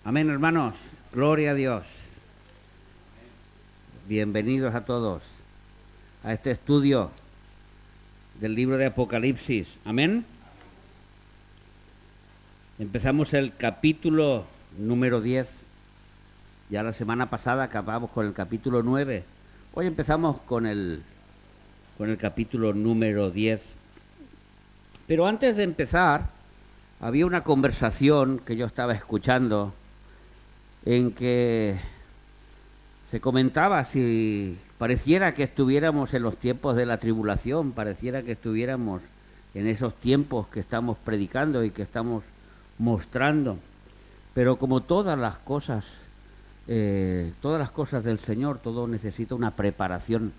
Amén, hermanos. Gloria a Dios. Bienvenidos a todos a este estudio del libro de Apocalipsis. Amén. Empezamos el capítulo número 10. Ya la semana pasada acabamos con el capítulo 9. Hoy empezamos con el capítulo número 10. Pero antes de empezar, había una conversación que yo estaba escuchando en que se comentaba si pareciera que estuviéramos en los tiempos de la tribulación, pareciera que estuviéramos en esos tiempos que estamos predicando y que estamos mostrando. Pero como todas las cosas del Señor, todo necesita una preparación.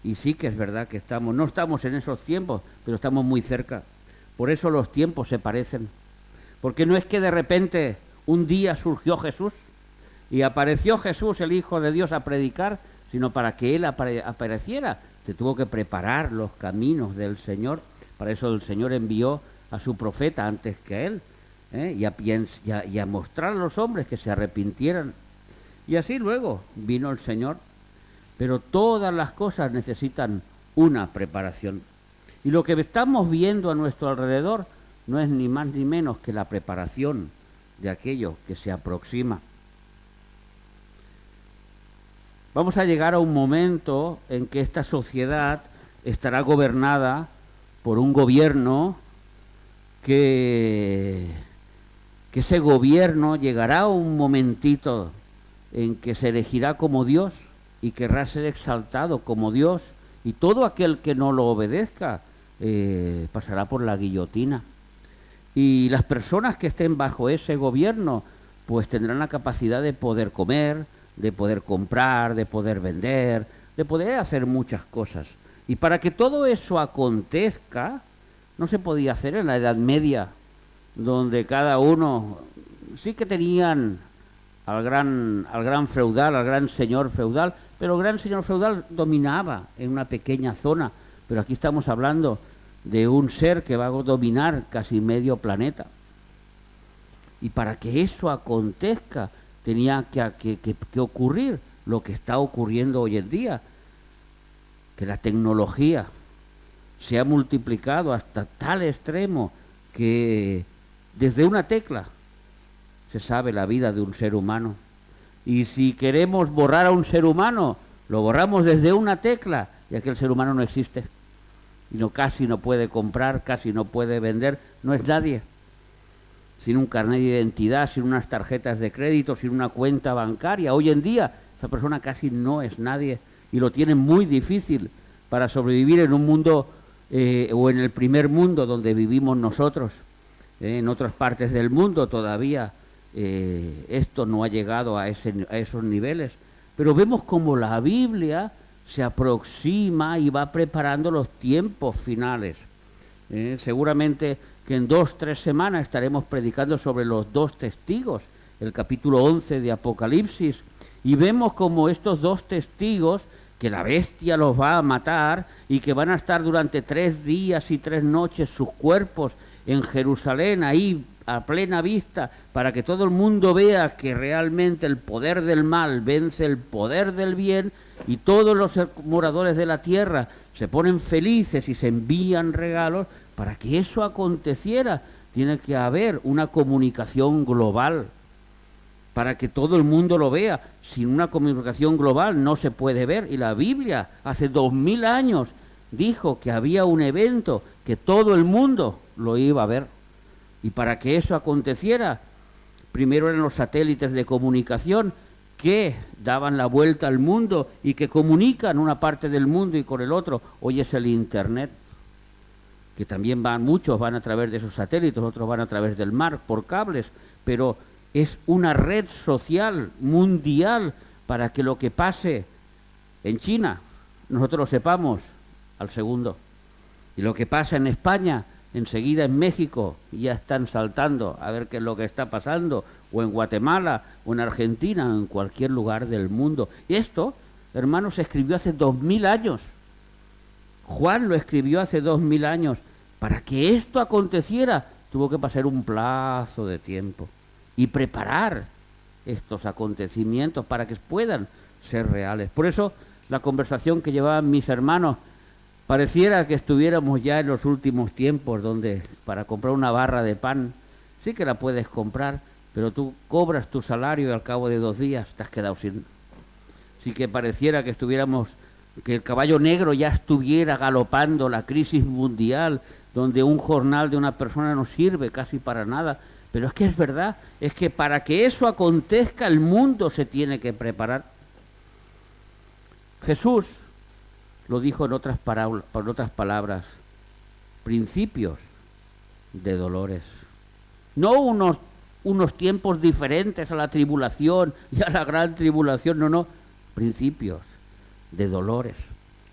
Y sí que es verdad que no estamos en esos tiempos, pero estamos muy cerca. Por eso los tiempos se parecen. Porque no es que de repente un día surgió Jesús y apareció Jesús, el Hijo de Dios, a predicar, sino para que Él apareciera, se tuvo que preparar los caminos del Señor. Para eso el Señor envió a su profeta antes que Él, y a mostrar a los hombres que se arrepintieran. Y así luego vino el Señor. Pero todas las cosas necesitan una preparación. Y lo que estamos viendo a nuestro alrededor no es ni más ni menos que la preparación de aquello que se aproxima. Vamos a llegar a un momento en que esta sociedad estará gobernada por un gobierno que ese gobierno llegará a un momentito en que se elegirá como Dios y querrá ser exaltado como Dios, y todo aquel que no lo obedezca pasará por la guillotina. Y las personas que estén bajo ese gobierno pues tendrán la capacidad de poder comer, de poder comprar, de poder vender, de poder hacer muchas cosas. Y para que todo eso acontezca, no se podía hacer en la Edad Media, donde cada uno sí que tenían al gran feudal, al gran señor feudal, pero el gran señor feudal dominaba en una pequeña zona. Pero aquí estamos hablando de un ser que va a dominar casi medio planeta. Y para que eso acontezca, tenía que ocurrir lo que está ocurriendo hoy en día, que la tecnología se ha multiplicado hasta tal extremo que desde una tecla se sabe la vida de un ser humano. Y si queremos borrar a un ser humano, lo borramos desde una tecla y aquel ser humano no existe. Y casi no puede comprar, casi no puede vender, no es nadie. Sin un carnet de identidad, sin unas tarjetas de crédito, sin una cuenta bancaria. Hoy en día esa persona casi no es nadie y lo tiene muy difícil para sobrevivir en un mundo o en el primer mundo donde vivimos nosotros. En otras partes del mundo todavía esto no ha llegado a esos niveles. Pero vemos como la Biblia se aproxima y va preparando los tiempos finales. Seguramente que en 2-3 semanas estaremos predicando sobre los 2 testigos, el capítulo 11 de Apocalipsis, y vemos como estos 2 testigos, que la bestia los va a matar y que van a estar durante 3 días y 3 noches sus cuerpos en Jerusalén, ahí a plena vista, para que todo el mundo vea que realmente el poder del mal vence el poder del bien, y todos los moradores de la tierra se ponen felices y se envían regalos. Para que eso aconteciera, tiene que haber una comunicación global, para que todo el mundo lo vea. Sin una comunicación global no se puede ver, y la Biblia hace 2000 años dijo que había un evento que todo el mundo lo iba a ver. Y para que eso aconteciera, primero eran los satélites de comunicación que daban la vuelta al mundo y que comunican una parte del mundo y con el otro. Hoy es el Internet, que también muchos van a través de esos satélites, otros van a través del mar, por cables, pero es una red social mundial para que lo que pase en China, nosotros lo sepamos al segundo. Y lo que pasa en España, enseguida en México ya están saltando a ver qué es lo que está pasando, o en Guatemala, o en Argentina, o en cualquier lugar del mundo. Y esto, hermanos, se escribió hace 2000 años. Juan lo escribió hace 2000 años. Para que esto aconteciera, tuvo que pasar un plazo de tiempo. y preparar estos acontecimientos para que puedan ser reales. Por eso la conversación que llevaban mis hermanos pareciera que estuviéramos ya en los últimos tiempos, donde para comprar una barra de pan sí que la puedes comprar, pero tú cobras tu salario y al cabo de 2 días te has quedado sin. Sí que pareciera que estuviéramos, que el caballo negro ya estuviera galopando, la crisis mundial, donde un jornal de una persona no sirve casi para nada. Pero es que es verdad, es que para que eso acontezca el mundo se tiene que preparar. Jesús lo dijo en otras palabras, principios de dolores. No unos tiempos diferentes a la tribulación y a la gran tribulación, no, principios de dolores.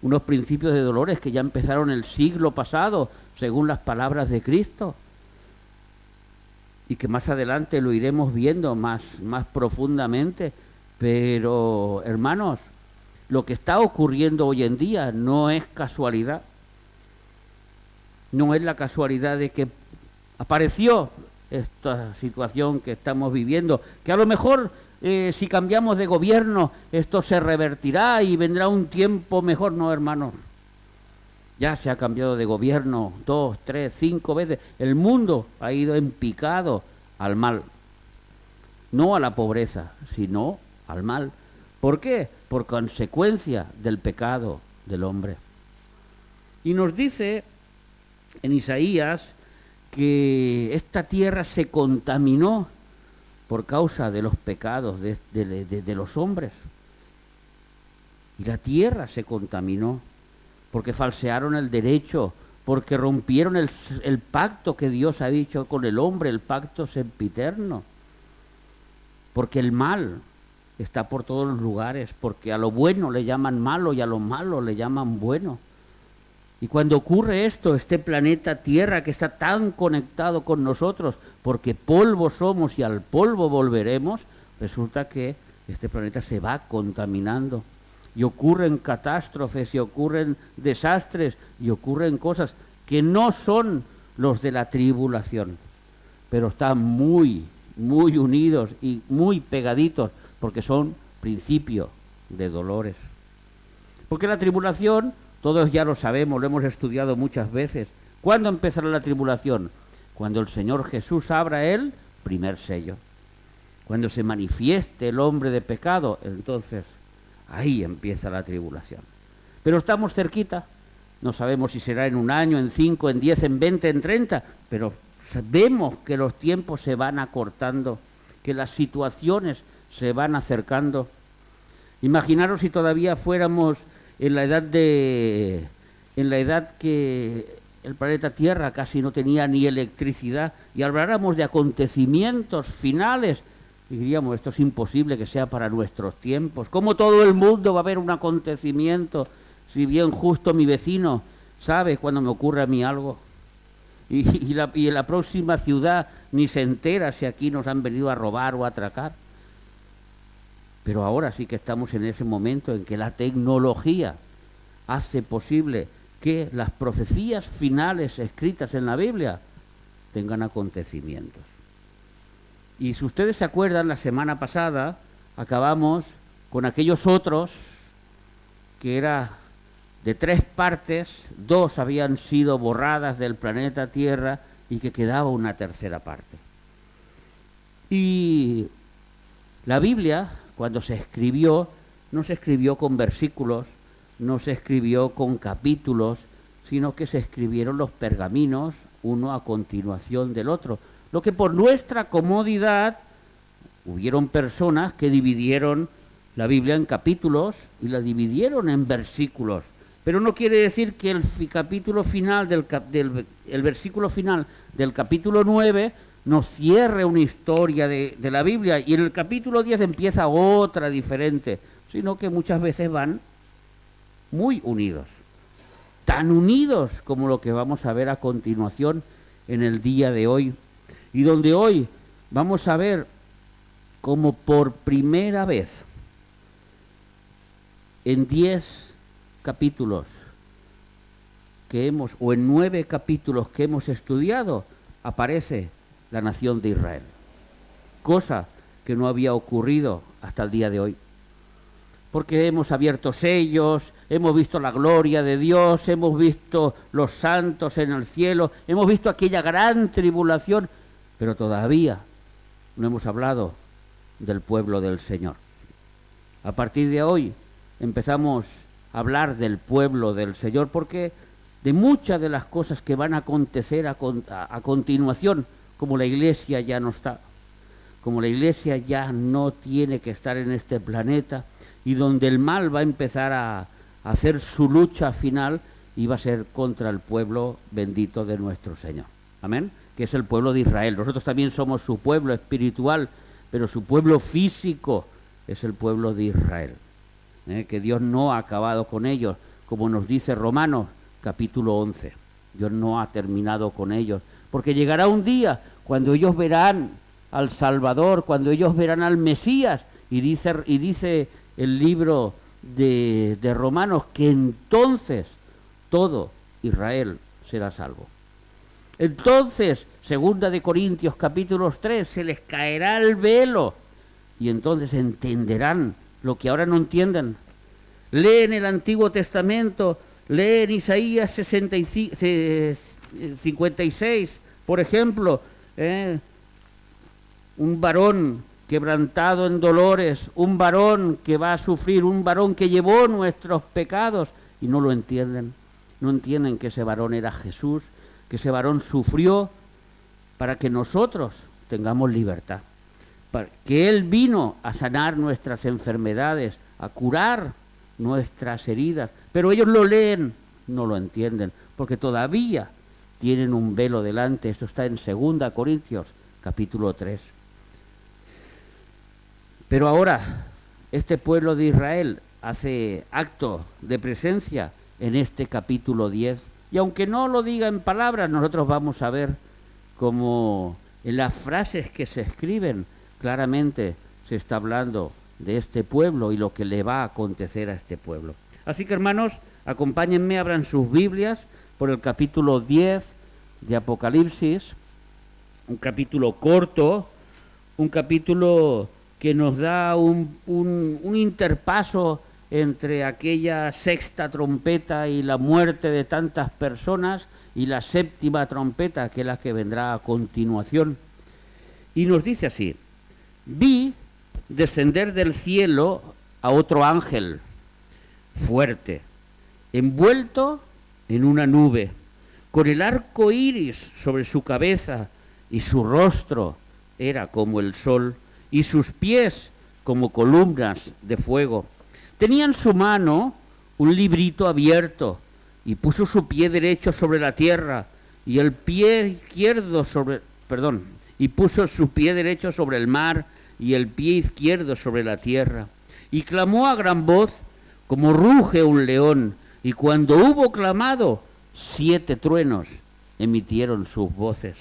Unos principios de dolores que ya empezaron el siglo pasado, según las palabras de Cristo, y que más adelante lo iremos viendo más profundamente. Pero, hermanos, lo que está ocurriendo hoy en día no es casualidad. No es la casualidad de que apareció esta situación que estamos viviendo, que a lo mejor si cambiamos de gobierno esto se revertirá y vendrá un tiempo mejor. No, hermanos, ya se ha cambiado de gobierno 2, 3, 5 veces. El mundo ha ido en picado al mal, no a la pobreza, sino al mal. ¿Por qué? Por consecuencia del pecado del hombre. Y nos dice en Isaías que esta tierra se contaminó por causa de los pecados de los hombres. Y la tierra se contaminó porque falsearon el derecho, porque rompieron el pacto que Dios ha dicho con el hombre, el pacto sempiterno. Porque el mal está por todos los lugares, porque a lo bueno le llaman malo y a lo malo le llaman bueno. Y cuando ocurre esto, este planeta Tierra que está tan conectado con nosotros, porque polvo somos y al polvo volveremos, resulta que este planeta se va contaminando. Y ocurren catástrofes, y ocurren desastres, y ocurren cosas que no son los de la tribulación, pero están muy, muy unidos y muy pegaditos, porque son principios de dolores. Porque la tribulación, todos ya lo sabemos, lo hemos estudiado muchas veces. ¿Cuándo empezará la tribulación? Cuando el Señor Jesús abra el primer sello. Cuando se manifieste el hombre de pecado, entonces ahí empieza la tribulación. Pero estamos cerquita, no sabemos si será en 1 año, en 5, en 10, en 20, en 30, pero vemos que los tiempos se van acortando, que las situaciones se van acercando. Imaginaros si todavía fuéramos en la edad que el planeta Tierra casi no tenía ni electricidad, y habláramos de acontecimientos finales, y diríamos, esto es imposible que sea para nuestros tiempos. ¿Cómo todo el mundo va a ver un acontecimiento, si bien justo mi vecino sabe cuando me ocurre a mí algo? Y en la próxima ciudad ni se entera si aquí nos han venido a robar o a atracar. Pero ahora sí que estamos en ese momento en que la tecnología hace posible que las profecías finales escritas en la Biblia tengan acontecimientos. Y si ustedes se acuerdan, la semana pasada acabamos con aquellos otros que era de 3 partes, 2 habían sido borradas del planeta Tierra y que quedaba una tercera parte. Y la Biblia, cuando se escribió, no se escribió con versículos, no se escribió con capítulos, sino que se escribieron los pergaminos uno a continuación del otro. Lo que por nuestra comodidad, hubieron personas que dividieron la Biblia en capítulos y la dividieron en versículos. Pero no quiere decir que el capítulo final el versículo final del capítulo 9 nos cierre una historia de la Biblia y en el capítulo 10 empieza otra diferente, sino que muchas veces van muy unidos, tan unidos como lo que vamos a ver a continuación en el día de hoy, y donde hoy vamos a ver como por primera vez en 10 capítulos o en 9 capítulos que hemos estudiado, aparece la nación de Israel. cosa que no había ocurrido hasta el día de hoy. Porque hemos abierto sellos, hemos visto la gloria de Dios, hemos visto los santos en el cielo, hemos visto aquella gran tribulación, pero todavía no hemos hablado del pueblo del Señor. A partir de hoy empezamos a hablar del pueblo del Señor, porque de muchas de las cosas que van a acontecer a continuación, como la iglesia ya no está, como la iglesia ya no tiene que estar en este planeta, y donde el mal va a empezar a hacer su lucha final, y va a ser contra el pueblo bendito de nuestro Señor. Amén. Que es el pueblo de Israel. Nosotros también somos su pueblo espiritual, pero su pueblo físico es el pueblo de Israel. Que Dios no ha acabado con ellos, como nos dice Romanos capítulo 11. Dios no ha terminado con ellos, porque llegará un día cuando ellos verán al Salvador, cuando ellos verán al Mesías, y dice el libro de Romanos que entonces todo Israel será salvo. Entonces, 2 de Corintios capítulo 3, se les caerá el velo y entonces entenderán lo que ahora no entienden. Leen el Antiguo Testamento, leen Isaías 56, por ejemplo, un varón quebrantado en dolores, un varón que va a sufrir, un varón que llevó nuestros pecados, y no lo entienden. No entienden que ese varón era Jesús, que ese varón sufrió para que nosotros tengamos libertad, para que Él vino a sanar nuestras enfermedades, a curar nuestras heridas, pero ellos lo leen, no lo entienden, porque todavía tienen un velo delante. Esto está en 2 Corintios capítulo 3. Pero ahora este pueblo de Israel hace acto de presencia en este capítulo 10, y aunque no lo diga en palabras, nosotros vamos a ver cómo en las frases que se escriben claramente se está hablando de este pueblo y lo que le va a acontecer a este pueblo. Así que, hermanos, acompáñenme, abran sus Biblias por el capítulo 10 de Apocalipsis, un capítulo corto, un capítulo que nos da un interpaso entre aquella sexta trompeta y la muerte de tantas personas, y la séptima trompeta, que es la que vendrá a continuación. Y nos dice así: vi descender del cielo a otro ángel fuerte, envuelto en una nube, con el arco iris sobre su cabeza, y su rostro era como el sol, y sus pies como columnas de fuego. Tenía en su mano un librito abierto, y puso su pie derecho sobre la tierra, y el pie izquierdo y puso su pie derecho sobre el mar, y el pie izquierdo sobre la tierra. Y clamó a gran voz, como ruge un león, y cuando hubo clamado, 7 truenos emitieron sus voces.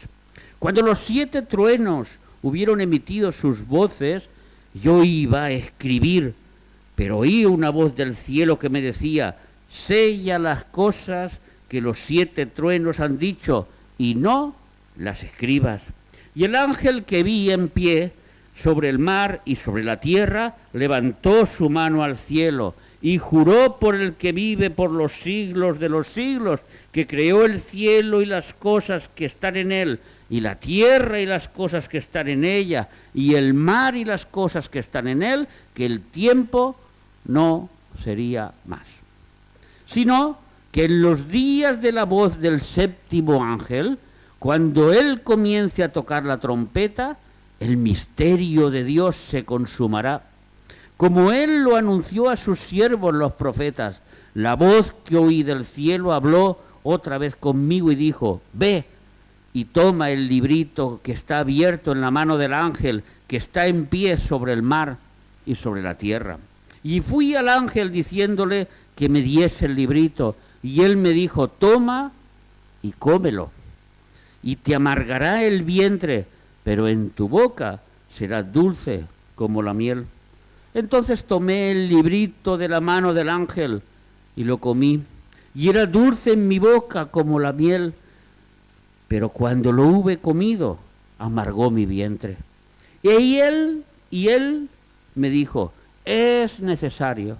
Cuando los 7 truenos hubieron emitido sus voces, yo iba a escribir, pero oí una voz del cielo que me decía: sella las cosas que los 7 truenos han dicho, y no las escribas. Y el ángel que vi en pie sobre el mar y sobre la tierra levantó su mano al cielo y juró por el que vive por los siglos de los siglos, que creó el cielo y las cosas que están en él, y la tierra y las cosas que están en ella, y el mar y las cosas que están en él, que el tiempo no sería más, sino que en los días de la voz del séptimo ángel, cuando él comience a tocar la trompeta, el misterio de Dios se consumará, como él lo anunció a sus siervos los profetas. La voz que oí del cielo habló otra vez conmigo y dijo: ve y toma el librito que está abierto en la mano del ángel que está en pie sobre el mar y sobre la tierra. Y fui al ángel diciéndole que me diese el librito, y él me dijo: toma y cómelo, y te amargará el vientre, pero en tu boca será dulce como la miel. Entonces tomé el librito de la mano del ángel y lo comí, y era dulce en mi boca como la miel, pero cuando lo hube comido, amargó mi vientre. Y él me dijo, es necesario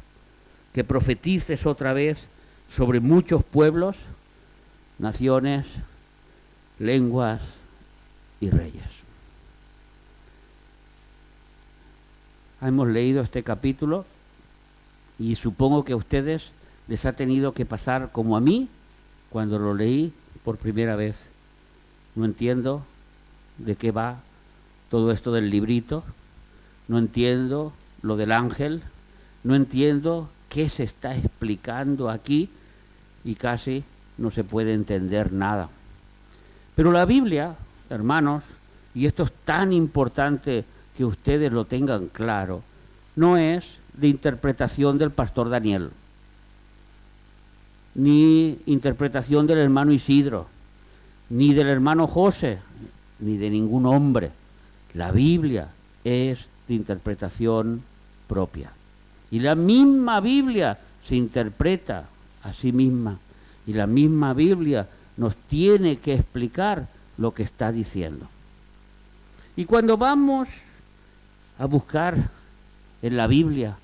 que profetices otra vez sobre muchos pueblos, naciones, lenguas y reyes. Hemos leído este capítulo y supongo que a ustedes les ha tenido que pasar como a mí cuando lo leí por primera vez. No entiendo de qué va todo esto del librito, no entiendo lo del ángel, no entiendo qué se está explicando aquí y casi no se puede entender nada. Pero la Biblia, hermanos, y esto es tan importante que ustedes lo tengan claro, no es de interpretación del pastor Daniel, ni interpretación del hermano Isidro, ni del hermano José, ni de ningún hombre. La Biblia es de interpretación propia. Y la misma Biblia se interpreta a sí misma. Y la misma Biblia nos tiene que explicar lo que está diciendo. Y cuando vamos a buscar en la Biblia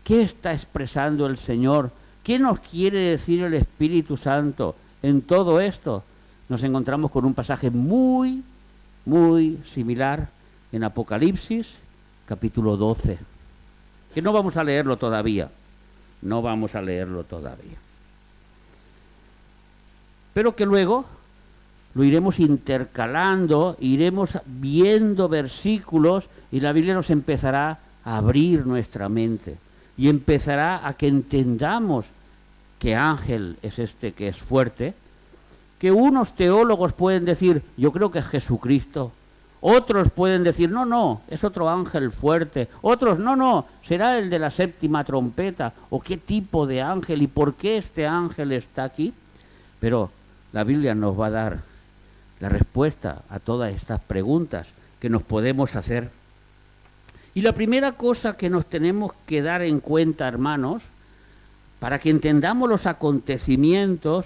qué está expresando el Señor, qué nos quiere decir el Espíritu Santo en todo esto, nos encontramos con un pasaje muy, muy similar en Apocalipsis, capítulo 12, que no vamos a leerlo todavía, pero que luego lo iremos intercalando, iremos viendo versículos y la Biblia nos empezará a abrir nuestra mente y empezará a que entendamos qué ángel es este que es fuerte, que unos teólogos pueden decir, yo creo que es Jesucristo, otros pueden decir, no, es otro ángel fuerte, otros, no, será el de la séptima trompeta, o qué tipo de ángel y por qué este ángel está aquí. Pero la Biblia nos va a dar la respuesta a todas estas preguntas que nos podemos hacer. Y la primera cosa que nos tenemos que dar en cuenta, hermanos, para que entendamos los acontecimientos,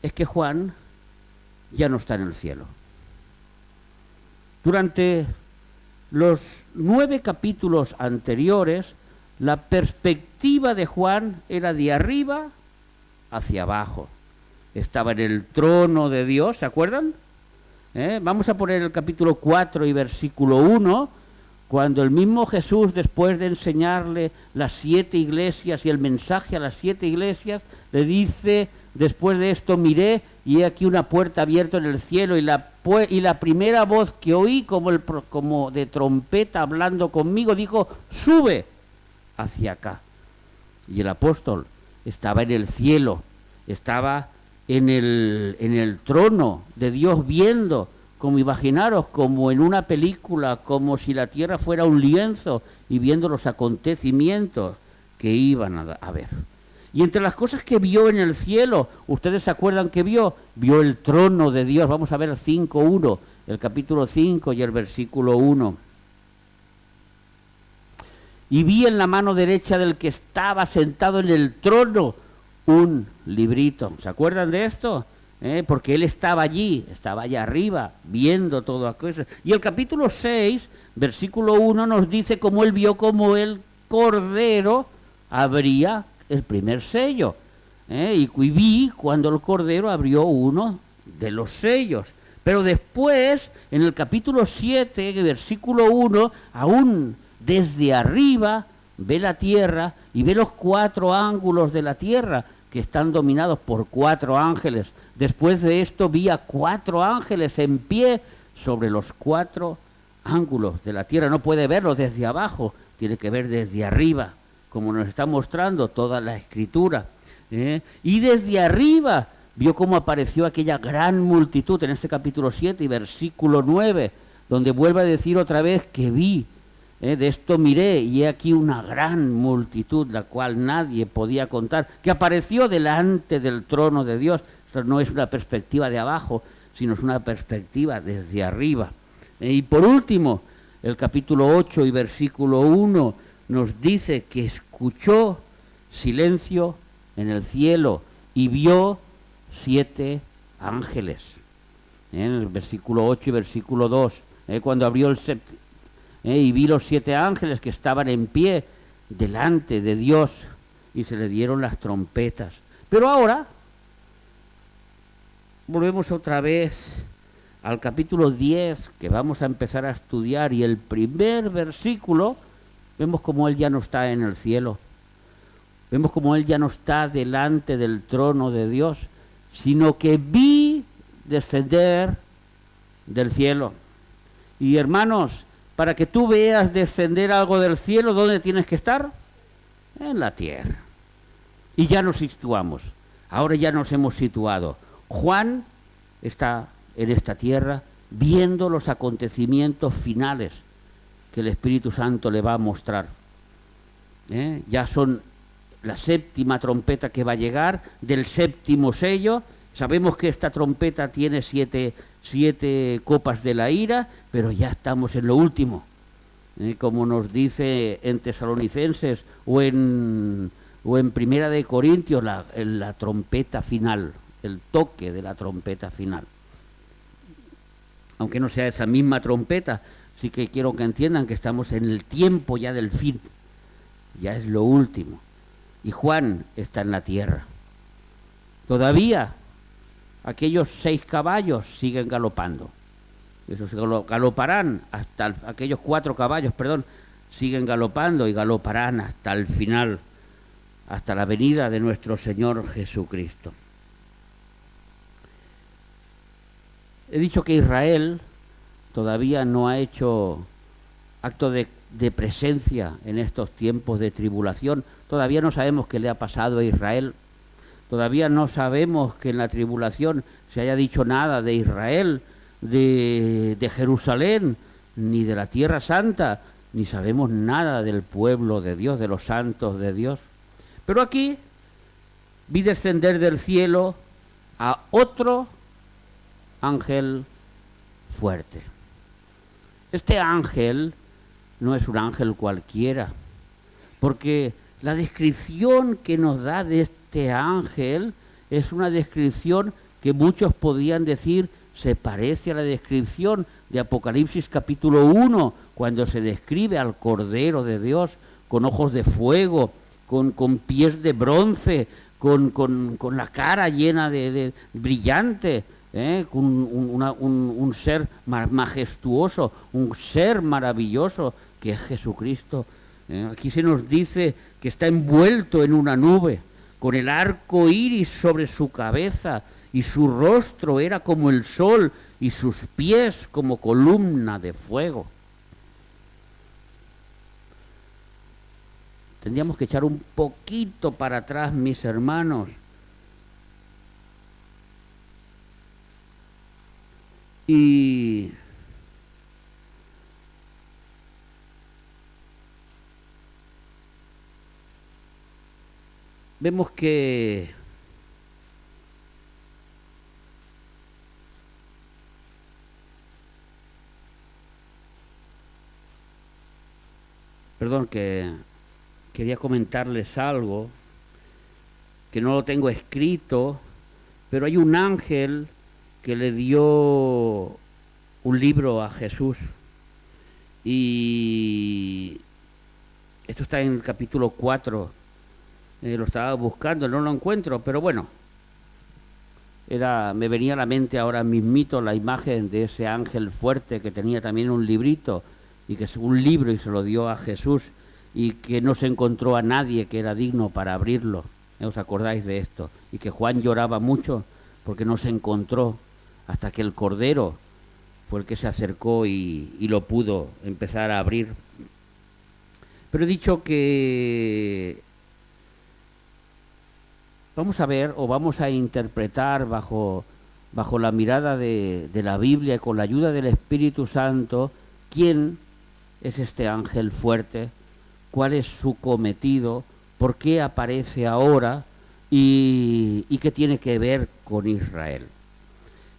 es que Juan ya no está en el cielo. Durante los 9 capítulos anteriores, la perspectiva de Juan era de arriba hacia abajo. Estaba en el trono de Dios, ¿se acuerdan? Vamos a poner el capítulo 4 y versículo 1, cuando el mismo Jesús, después de enseñarle las 7 iglesias y el mensaje a las 7 iglesias, le dice, después de esto miré y he aquí una puerta abierta en el cielo y la primera voz que oí como de trompeta hablando conmigo dijo, sube hacia acá. Y el apóstol estaba en el cielo, estaba en el trono de Dios viendo, como imaginaros, como en una película, como si la tierra fuera un lienzo y viendo los acontecimientos que iban a ver. Y entre las cosas que vio en el cielo, ¿ustedes se acuerdan que vio? Vio el trono de Dios. Vamos a ver el 5.1, el capítulo 5 y el versículo 1. Y vi en la mano derecha del que estaba sentado en el trono un librito. ¿Se acuerdan de esto? Porque él estaba allá arriba, viendo todo aquello. Y el capítulo 6, versículo 1, nos dice cómo él vio como el Cordero abría el primer sello. Y vi cuando el Cordero abrió uno de los sellos. Pero después, en el capítulo 7, versículo 1, aún desde arriba ve la tierra y ve los 4 ángulos de la tierra, que están dominados por 4 ángeles. Después de esto vi a 4 ángeles en pie sobre los 4 ángulos de la tierra. No puede verlos desde abajo, tiene que ver desde arriba, como nos está mostrando toda la Escritura. Y desde arriba vio cómo apareció aquella gran multitud, en este capítulo 7 y versículo 9, donde vuelve a decir otra vez que vi. De esto miré y he aquí una gran multitud, la cual nadie podía contar, que apareció delante del trono de Dios. Esto no es una perspectiva de abajo, sino es una perspectiva desde arriba. Y por último, el capítulo 8 y versículo 1 nos dice que escuchó silencio en el cielo y vio 7 ángeles. En el versículo 8 y versículo 2, cuando abrió Y vi los 7 ángeles que estaban en pie delante de Dios y se le dieron las trompetas. Pero ahora volvemos otra vez al capítulo 10 que vamos a empezar a estudiar, y el primer versículo vemos como Él ya no está en el cielo, vemos como Él ya no está delante del trono de Dios, sino que vi descender del cielo. Y hermanos, para que tú veas descender algo del cielo, ¿dónde tienes que estar? En la tierra. Y ya nos situamos, ahora ya nos hemos situado. Juan está en esta tierra viendo los acontecimientos finales que el Espíritu Santo le va a mostrar. Ya son la 7ª trompeta que va a llegar, del 7º sello. Sabemos que esta trompeta tiene 7 copas de la ira, pero ya estamos en lo último. Como nos dice en Tesalonicenses o en Primera de Corintios, la trompeta final, el toque de la trompeta final. Aunque no sea esa misma trompeta, sí que quiero que entiendan que estamos en el tiempo ya del fin. Ya es lo último. Y Juan está en la tierra. Todavía aquellos 6 caballos siguen galopando. Esos galoparán hasta aquellos 4 caballos, siguen galopando y galoparán hasta el final, hasta la venida de nuestro Señor Jesucristo. He dicho que Israel todavía no ha hecho acto de presencia en estos tiempos de tribulación. Todavía no sabemos qué le ha pasado a Israel. Todavía no sabemos que en la tribulación se haya dicho nada de Israel, de Jerusalén, ni de la Tierra Santa, ni sabemos nada del pueblo de Dios, de los santos de Dios. Pero aquí vi descender del cielo a otro ángel fuerte. Este ángel no es un ángel cualquiera, porque la descripción que nos da de este ángel es una descripción que muchos podrían decir se parece a la descripción de Apocalipsis capítulo 1, cuando se describe al Cordero de Dios con ojos de fuego, con pies de bronce, con la cara llena de brillante, con un ser majestuoso, un ser maravilloso que es Jesucristo. Aquí se nos dice que está envuelto en una nube, con el arco iris sobre su cabeza, y su rostro era como el sol, y sus pies como columna de fuego. Tendríamos que echar un poquito para atrás, mis hermanos, y vemos que que quería comentarles algo que no lo tengo escrito, pero hay un ángel que le dio un libro a Jesús, y esto está en el capítulo 4. Lo estaba buscando, no lo encuentro, pero bueno, me venía a la mente ahora mismito la imagen de ese ángel fuerte que tenía también un librito, y que es un libro, y se lo dio a Jesús, y que no se encontró a nadie que era digno para abrirlo. ¿Os acordáis de esto? Y que Juan lloraba mucho porque no se encontró, hasta que el Cordero fue el que se acercó y lo pudo empezar a abrir. Pero he dicho que vamos a ver, o vamos a interpretar bajo la mirada de la Biblia y con la ayuda del Espíritu Santo, quién es este ángel fuerte, cuál es su cometido, por qué aparece ahora y qué tiene que ver con Israel.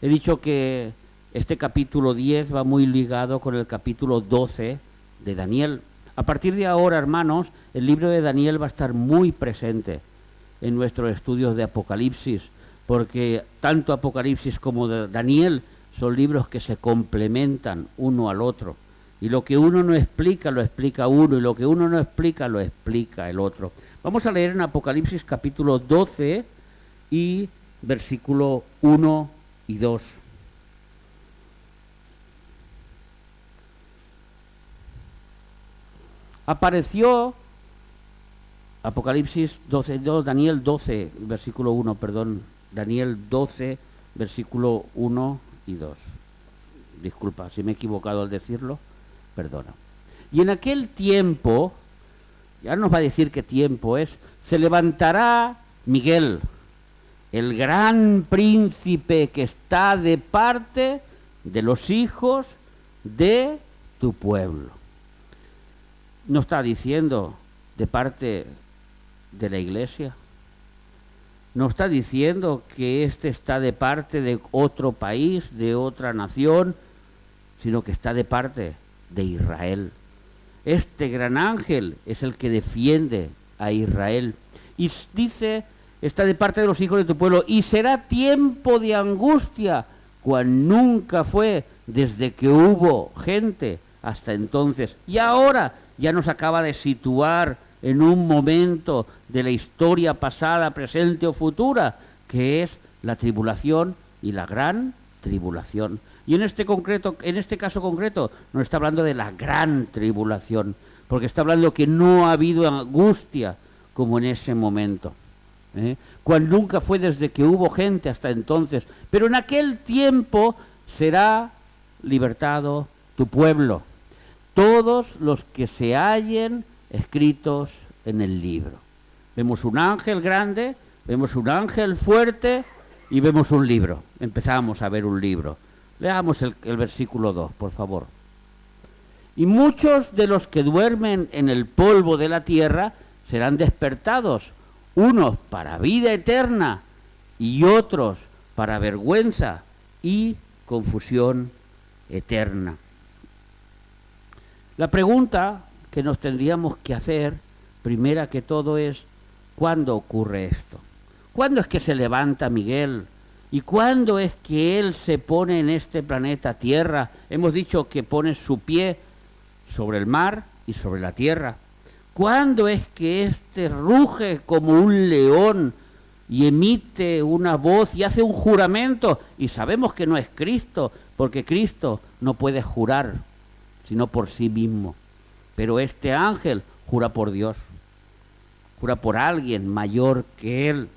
He dicho que este capítulo 10 va muy ligado con el capítulo 12 de Daniel. A partir de ahora, hermanos, el libro de Daniel va a estar muy presente en nuestros estudios de Apocalipsis, porque tanto Apocalipsis como Daniel son libros que se complementan uno al otro. Y lo que uno no explica, lo explica uno, y lo que uno no explica, lo explica el otro. Vamos a leer en Apocalipsis capítulo 12 y versículo 1 y 2. Apareció, Apocalipsis 12, no, Daniel 12, versículo 1, perdón, Daniel 12, versículo 1 y 2. Disculpa, si me he equivocado al decirlo, perdona. Y en aquel tiempo, ya nos va a decir qué tiempo es, se levantará Miguel, el gran príncipe que está de parte de los hijos de tu pueblo. No está diciendo de parte de la iglesia. No está diciendo que éste está de parte de otro país, de otra nación, sino que está de parte de Israel. Este gran ángel es el que defiende a Israel. Y dice, está de parte de los hijos de tu pueblo, y será tiempo de angustia, cual nunca fue desde que hubo gente hasta entonces. Y ahora ya nos acaba de situar en un momento de la historia pasada, presente o futura, que es la tribulación y la gran tribulación. Y en este caso concreto, nos está hablando de la gran tribulación, porque está hablando que no ha habido angustia como en ese momento. Cual nunca fue desde que hubo gente hasta entonces. Pero en aquel tiempo será libertado tu pueblo, todos los que se hallen escritos en el libro. Vemos un ángel grande, vemos un ángel fuerte y vemos un libro. Empezamos a ver un libro. Leamos el versículo 2, por favor. Y muchos de los que duermen en el polvo de la tierra serán despertados, unos para vida eterna y otros para vergüenza y confusión eterna. La pregunta que nos tendríamos que hacer, primera que todo, es ¿cuándo ocurre esto? ¿Cuándo es que se levanta Miguel? ¿Y cuándo es que él se pone en este planeta Tierra? Hemos dicho que pone su pie sobre el mar y sobre la tierra. ¿Cuándo es que éste ruge como un león y emite una voz y hace un juramento? Y sabemos que no es Cristo, porque Cristo no puede jurar, sino por sí mismo. Pero este ángel jura por Dios, jura por alguien mayor que él.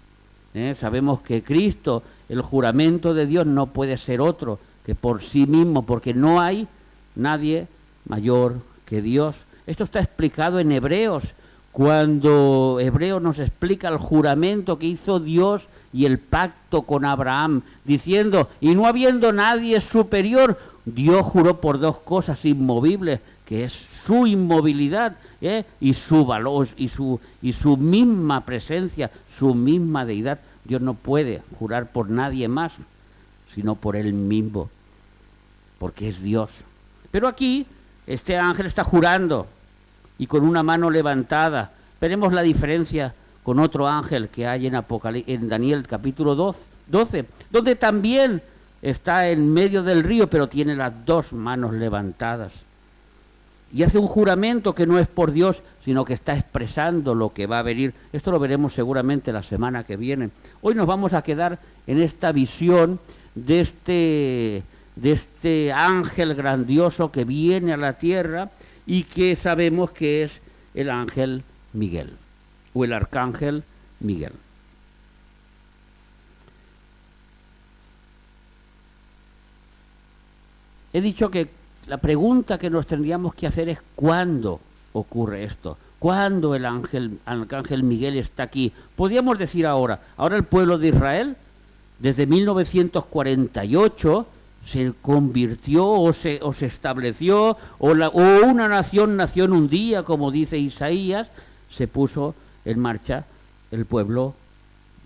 Sabemos que Cristo, el juramento de Dios no puede ser otro que por sí mismo, porque no hay nadie mayor que Dios. Esto está explicado en Hebreos, cuando Hebreos nos explica el juramento que hizo Dios y el pacto con Abraham, diciendo, y no habiendo nadie superior, Dios juró por dos cosas inmovibles, que es su inmovilidad y su valor y su misma presencia, su misma deidad. Dios no puede jurar por nadie más, sino por él mismo, porque es Dios. Pero aquí este ángel está jurando y con una mano levantada. Veremos la diferencia con otro ángel que hay en Daniel capítulo 12, donde también está en medio del río, pero tiene las dos manos levantadas. Y hace un juramento que no es por Dios, sino que está expresando lo que va a venir. Esto lo veremos seguramente la semana que viene. Hoy nos vamos a quedar en esta visión de este ángel grandioso que viene a la tierra y que sabemos que es el ángel Miguel, o el arcángel Miguel. He dicho que la pregunta que nos tendríamos que hacer es ¿cuándo ocurre esto? ¿Cuándo el arcángel Miguel está aquí? Podríamos decir ahora el pueblo de Israel, desde 1948, se convirtió o se estableció, o una nación nació en un día, como dice Isaías, se puso en marcha el pueblo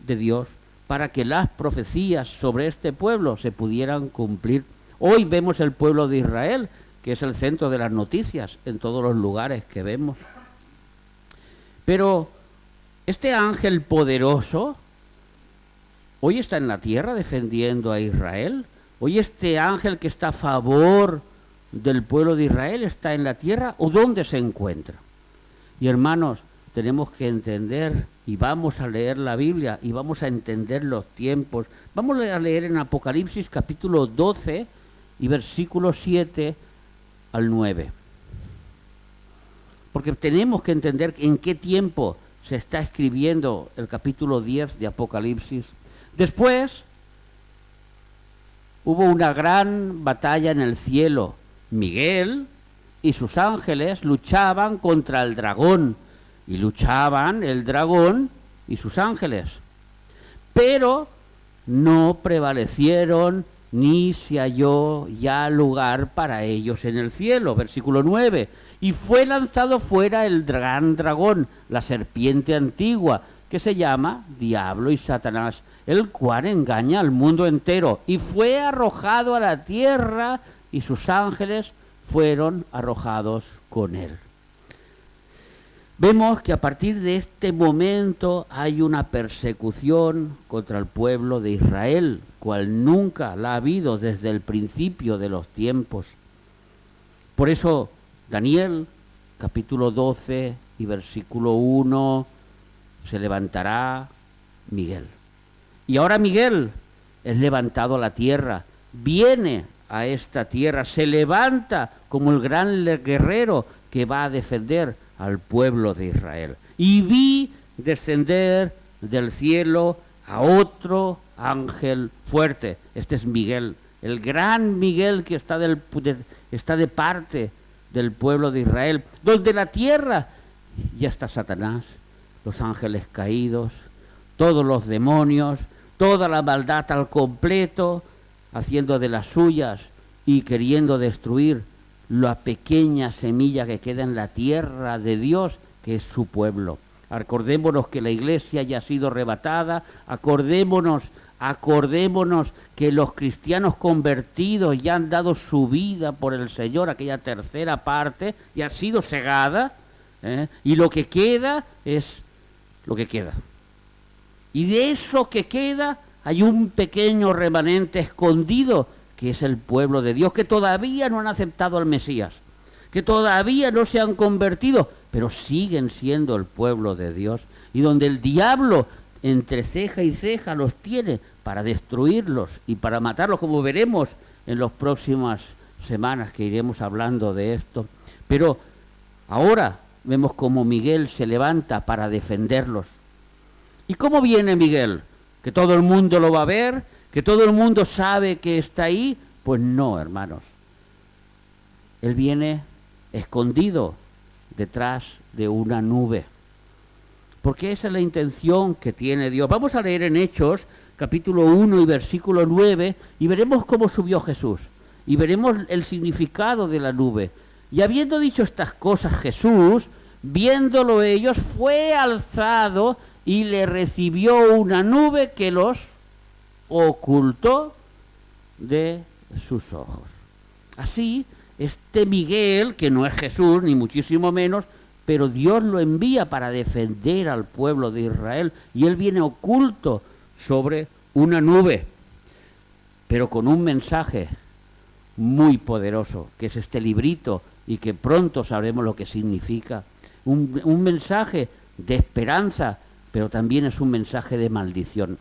de Dios para que las profecías sobre este pueblo se pudieran cumplir. Hoy vemos el pueblo de Israel, que es el centro de las noticias en todos los lugares que vemos. Pero este ángel poderoso hoy está en la tierra defendiendo a Israel. Hoy este ángel que está a favor del pueblo de Israel está en la tierra o dónde se encuentra? Y hermanos, tenemos que entender, y vamos a leer la Biblia y vamos a entender los tiempos. Vamos a leer en Apocalipsis capítulo 12 y versículos 7 al 9. Porque tenemos que entender en qué tiempo se está escribiendo el capítulo 10 de Apocalipsis. Después hubo una gran batalla en el cielo. Miguel y sus ángeles luchaban contra el dragón, y luchaban el dragón y sus ángeles. Pero no prevalecieron, ni se halló ya lugar para ellos en el cielo. Versículo 9. Y fue lanzado fuera el gran dragón, la serpiente antigua, que se llama Diablo y Satanás, el cual engaña al mundo entero. Y fue arrojado a la tierra, y sus ángeles fueron arrojados con él. Vemos que a partir de este momento hay una persecución contra el pueblo de Israel, cual nunca la ha habido desde el principio de los tiempos. Por eso Daniel, capítulo 12 y versículo 1, se levantará Miguel. Y ahora Miguel es levantado a la tierra, viene a esta tierra, se levanta como el gran guerrero que va a defender al pueblo de Israel. Y vi descender del cielo a otro ángel fuerte. Este es Miguel, el gran Miguel que está de parte del pueblo de Israel, donde la tierra ya está Satanás, los ángeles caídos, todos los demonios, toda la maldad al completo, haciendo de las suyas y queriendo destruir la pequeña semilla que queda en la tierra de Dios, que es su pueblo. Acordémonos que la iglesia ya ha sido arrebatada, acordémonos que los cristianos convertidos ya han dado su vida por el Señor, aquella tercera parte, y ha sido cegada, y lo que queda es lo que queda. Y de eso que queda hay un pequeño remanente escondido, que es el pueblo de Dios, que todavía no han aceptado al Mesías, que todavía no se han convertido, pero siguen siendo el pueblo de Dios, y donde el diablo entre ceja y ceja los tiene para destruirlos y para matarlos, como veremos en las próximas semanas que iremos hablando de esto. Pero ahora vemos cómo Miguel se levanta para defenderlos. ¿Y cómo viene Miguel? ¿Que todo el mundo lo va a ver? ¿Que todo el mundo sabe que está ahí? Pues no, hermanos. Él viene escondido detrás de una nube. Porque esa es la intención que tiene Dios. Vamos a leer en Hechos, capítulo 1 y versículo 9, y veremos cómo subió Jesús. Y veremos el significado de la nube. Y habiendo dicho estas cosas, Jesús, viéndolo ellos, fue alzado y le recibió una nube que los ocultó de sus ojos. Así, este Miguel, que no es Jesús, ni muchísimo menos, pero Dios lo envía para defender al pueblo de Israel, y él viene oculto sobre una nube, pero con un mensaje muy poderoso, que es este librito, y que pronto sabremos lo que significa. Un mensaje de esperanza, pero también es un mensaje de maldición.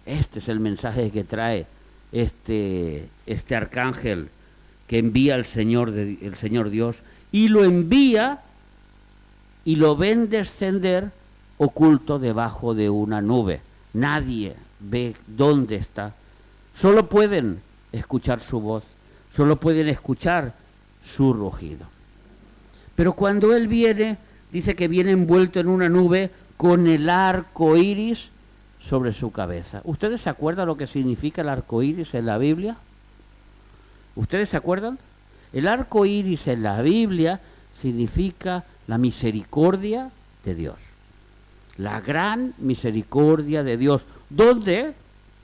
Este es el mensaje que trae este arcángel que envía el Señor Dios, y lo envía y lo ven descender oculto debajo de una nube. Nadie ve dónde está. Solo pueden escuchar su voz, solo pueden escuchar su rugido. Pero cuando él viene, dice que viene envuelto en una nube con el arco iris sobre su cabeza. ¿Ustedes se acuerdan lo que significa el arco iris en la Biblia? ¿Ustedes se acuerdan? El arco iris en la Biblia significa la misericordia de Dios. La gran misericordia de Dios, donde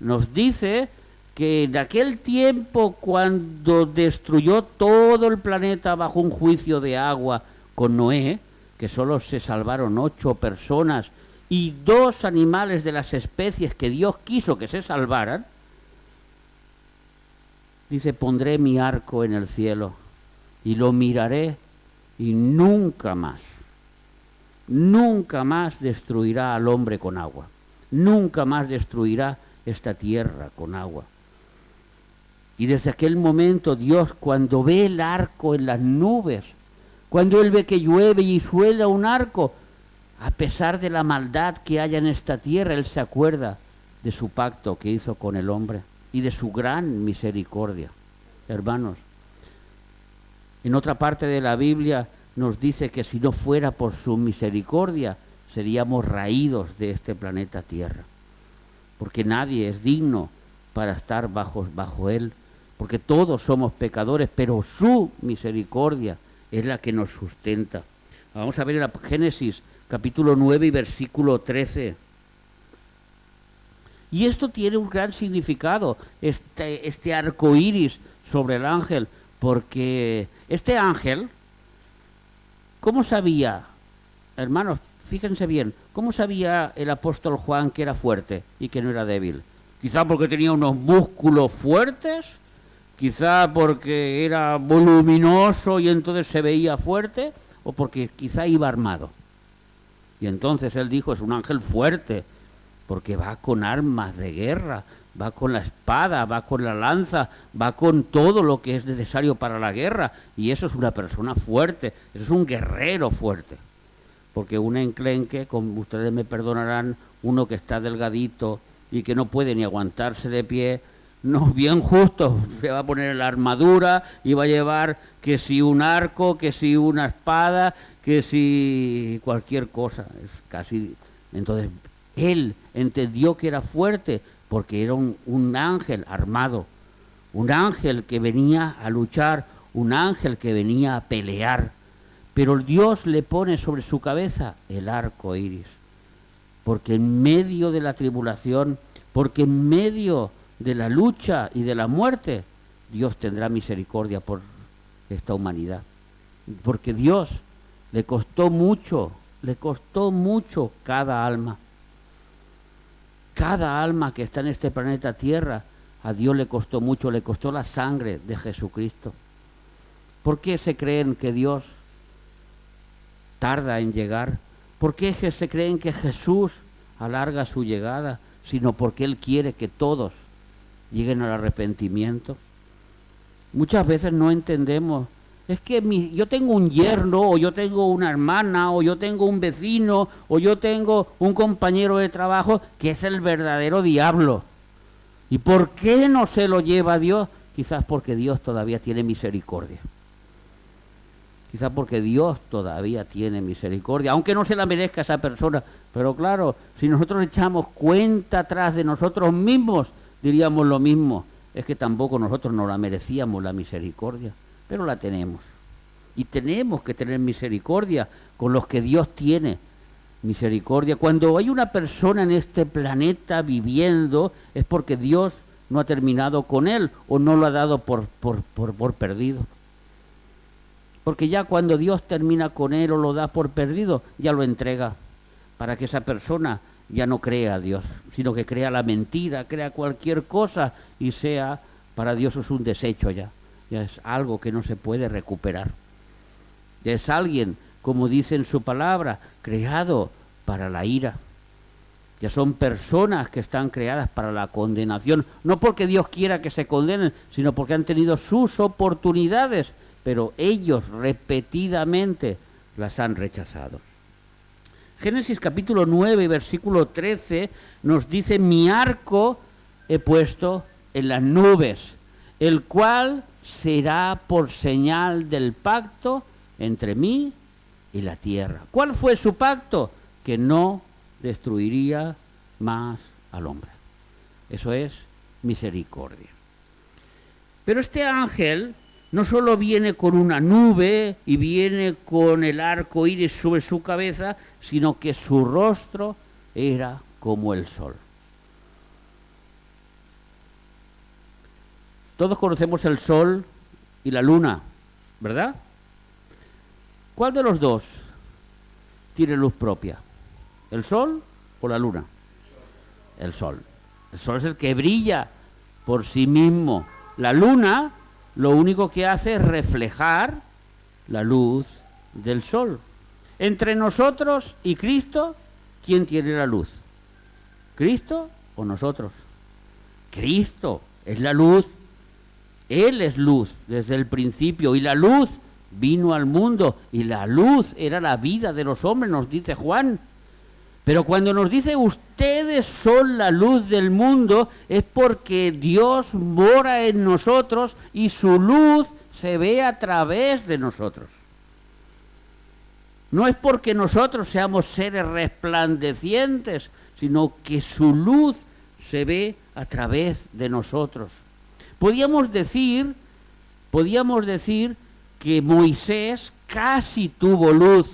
nos dice que en aquel tiempo, cuando destruyó todo el planeta bajo un juicio de agua con Noé, que solo se salvaron 8 personas y 2 animales de las especies que Dios quiso que se salvaran, dice: pondré mi arco en el cielo y lo miraré y nunca más destruirá al hombre con agua. Nunca más destruirá esta tierra con agua. Y desde aquel momento Dios, cuando ve el arco en las nubes, cuando Él ve que llueve y suelta un arco, a pesar de la maldad que haya en esta tierra, Él se acuerda de su pacto que hizo con el hombre y de su gran misericordia. Hermanos, en otra parte de la Biblia nos dice que si no fuera por su misericordia, seríamos raídos de este planeta Tierra. Porque nadie es digno para estar bajo Él. Porque todos somos pecadores, pero su misericordia es la que nos sustenta. Vamos a ver en Génesis capítulo 9 y versículo 13. Y esto tiene un gran significado, este arco iris sobre el ángel, porque este ángel, ¿cómo sabía, hermanos, fíjense bien, cómo sabía el apóstol Juan que era fuerte y que no era débil? Quizá porque tenía unos músculos fuertes, quizá porque era voluminoso y entonces se veía fuerte, o porque quizá iba armado. Y entonces él dijo, es un ángel fuerte, porque va con armas de guerra, va con la espada, va con la lanza, va con todo lo que es necesario para la guerra. Y eso es una persona fuerte, eso es un guerrero fuerte. Porque un enclenque, como ustedes me perdonarán, uno que está delgadito y que no puede ni aguantarse de pie, no, bien justo, se va a poner la armadura y va a llevar que si un arco, que si una espada, que si cualquier cosa. Es casi. Entonces, él entendió que era fuerte porque era un ángel armado, un ángel que venía a luchar, un ángel que venía a pelear. Pero Dios le pone sobre su cabeza el arco iris, porque en medio de la tribulación, porque en medio de la lucha y de la muerte, Dios tendrá misericordia por esta humanidad. Porque Dios le costó mucho cada alma. Cada alma que está en este planeta Tierra, a Dios le costó mucho, le costó la sangre de Jesucristo. ¿Por qué se creen que Dios tarda en llegar? ¿Por qué se creen que Jesús alarga su llegada? Sino porque Él quiere que todos lleguen al arrepentimiento. Muchas veces no entendemos. Es que yo tengo un yerno, o yo tengo una hermana, o yo tengo un vecino, o yo tengo un compañero de trabajo que es el verdadero diablo. ¿Y por qué no se lo lleva Dios? Quizás porque Dios todavía tiene misericordia. Quizás porque Dios todavía tiene misericordia, aunque no se la merezca esa persona. Pero claro, si nosotros echamos cuenta atrás de nosotros mismos, diríamos lo mismo. Es que tampoco nosotros no la merecíamos la misericordia, pero la tenemos. Y tenemos que tener misericordia con los que Dios tiene misericordia. Cuando hay una persona en este planeta viviendo, es porque Dios no ha terminado con él o no lo ha dado por perdido. Porque ya cuando Dios termina con él o lo da por perdido, ya lo entrega para que esa persona ya no crea a Dios, sino que crea la mentira, crea cualquier cosa y sea, para Dios es un desecho ya es algo que no se puede recuperar. Ya es alguien, como dice en su palabra, creado para la ira. Ya son personas que están creadas para la condenación, no porque Dios quiera que se condenen, sino porque han tenido sus oportunidades, pero ellos repetidamente las han rechazado. Génesis capítulo 9, versículo 13 nos dice, mi arco he puesto en las nubes, el cual será por señal del pacto entre mí y la tierra. ¿Cuál fue su pacto? Que no destruiría más al hombre. Eso es misericordia. Pero este ángel no solo viene con una nube y viene con el arco iris sobre su cabeza, sino que su rostro era como el sol. Todos conocemos el sol y la luna, ¿verdad? ¿Cuál de los dos tiene luz propia? ¿El sol o la luna? El sol. El sol es el que brilla por sí mismo. La luna lo único que hace es reflejar la luz del sol. Entre nosotros y Cristo, ¿quién tiene la luz? ¿Cristo o nosotros? Cristo es la luz. Él es luz desde el principio y la luz vino al mundo y la luz era la vida de los hombres, nos dice Juan. Pero cuando nos dice ustedes son la luz del mundo, es porque Dios mora en nosotros y su luz se ve a través de nosotros. No es porque nosotros seamos seres resplandecientes, sino que su luz se ve a través de nosotros. Podíamos decir que Moisés casi tuvo luz,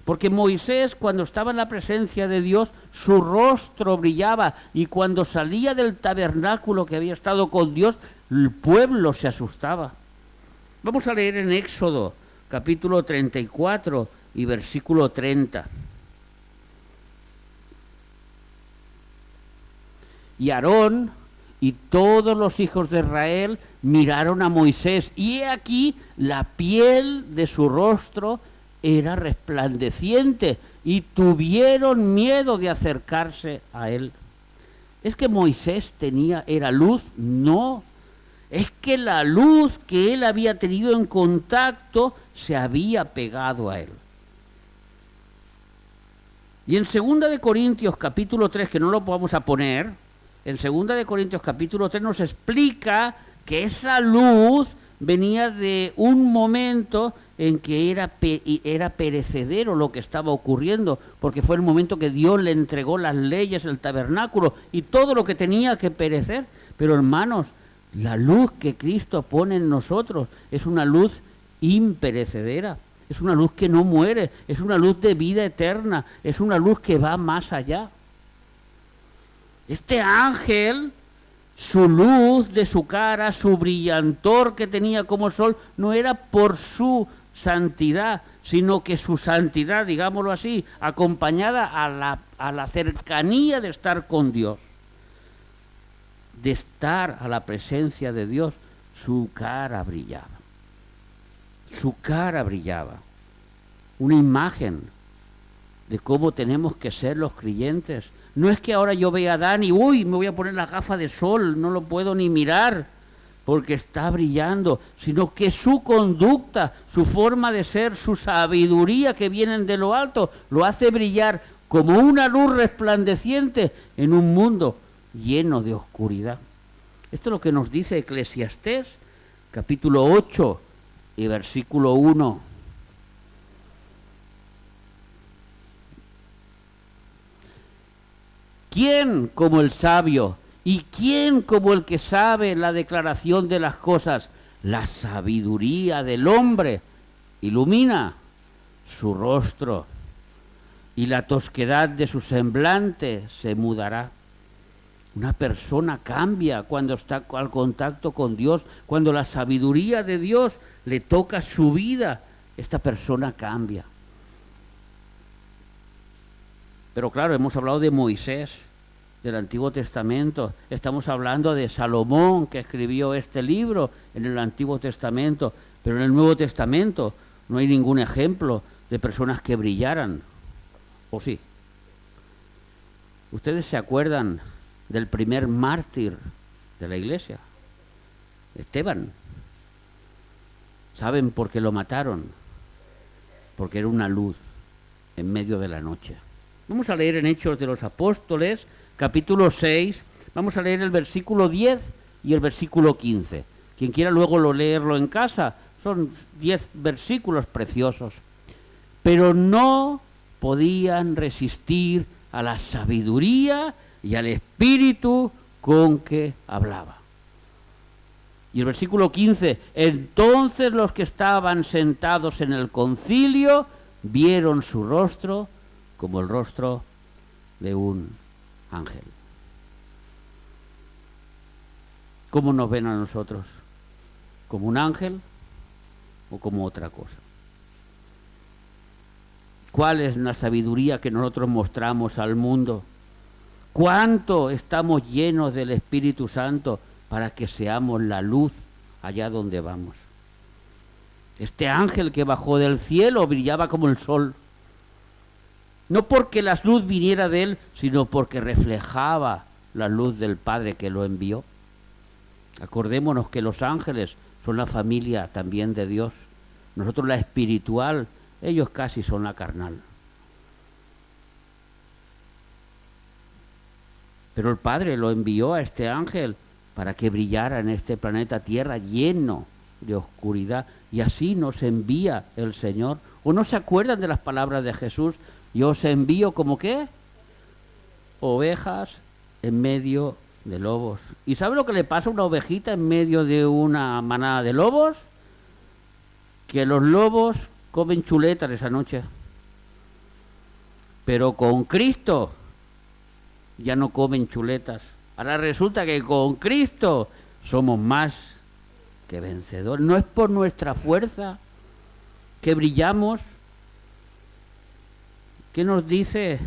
porque Moisés, cuando estaba en la presencia de Dios, su rostro brillaba, y cuando salía del tabernáculo que había estado con Dios, el pueblo se asustaba. Vamos a leer en Éxodo, capítulo 34 y versículo 30. Y Aarón y todos los hijos de Israel miraron a Moisés, y he aquí la piel de su rostro era resplandeciente, y tuvieron miedo de acercarse a él. ¿Es que Moisés era luz? No. Es que la luz que él había tenido en contacto se había pegado a él. Y en 2 de Corintios capítulo 3, que no lo vamos a poner, en 2 de Corintios capítulo 3 nos explica que esa luz venía de un momento en que era perecedero lo que estaba ocurriendo, porque fue el momento que Dios le entregó las leyes, el tabernáculo y todo lo que tenía que perecer. Pero hermanos, la luz que Cristo pone en nosotros es una luz imperecedera, es una luz que no muere, es una luz de vida eterna, es una luz que va más allá. Este ángel, su luz de su cara, su brillantor que tenía como el sol, no era por su santidad, sino que su santidad, digámoslo así, acompañada a la cercanía de estar con Dios, de estar a la presencia de Dios, su cara brillaba. Su cara brillaba. Una imagen de cómo tenemos que ser los creyentes. No es que ahora yo vea a Dani, me voy a poner la gafa de sol, no lo puedo ni mirar porque está brillando, sino que su conducta, su forma de ser, su sabiduría que vienen de lo alto, lo hace brillar como una luz resplandeciente en un mundo lleno de oscuridad. Esto es lo que nos dice Eclesiastés, capítulo 8 y versículo 1. ¿Quién como el sabio? ¿Y quién como el que sabe la declaración de las cosas? La sabiduría del hombre ilumina su rostro, y la tosquedad de su semblante se mudará. Una persona cambia cuando está al contacto con Dios, cuando la sabiduría de Dios le toca su vida, esta persona cambia. Pero claro, hemos hablado de Moisés, del Antiguo Testamento, estamos hablando de Salomón, que escribió este libro en el Antiguo Testamento, pero en el Nuevo Testamento no hay ningún ejemplo de personas que brillaran, ¿o sí? ¿Ustedes se acuerdan del primer mártir de la iglesia? Esteban. ¿Saben por qué lo mataron? Porque era una luz en medio de la noche. Vamos a leer en Hechos de los Apóstoles, capítulo 6, vamos a leer el versículo 10 y el versículo 15. Quien quiera luego leerlo en casa, son 10 versículos preciosos. Pero no podían resistir a la sabiduría y al espíritu con que hablaba. Y el versículo 15, entonces los que estaban sentados en el concilio vieron su rostro como el rostro de un ángel. ¿Cómo nos ven a nosotros? ¿Como un ángel o como otra cosa? ¿Cuál es la sabiduría que nosotros mostramos al mundo? ¿Cuánto estamos llenos del Espíritu Santo para que seamos la luz allá donde vamos? Este ángel que bajó del cielo brillaba como el sol. No porque la luz viniera de él, sino porque reflejaba la luz del Padre que lo envió. Acordémonos que los ángeles son la familia también de Dios. Nosotros la espiritual, ellos casi son la carnal. Pero el Padre lo envió a este ángel para que brillara en este planeta Tierra lleno de oscuridad. Y así nos envía el Señor. ¿O no se acuerdan de las palabras de Jesús? Yo os envío como ¿qué? Ovejas en medio de lobos. ¿Y sabe lo que le pasa a una ovejita en medio de una manada de lobos? Que los lobos comen chuletas esa noche. Pero con Cristo ya no comen chuletas. Ahora resulta que con Cristo somos más que vencedores. No es por nuestra fuerza que brillamos. ¿Qué nos dice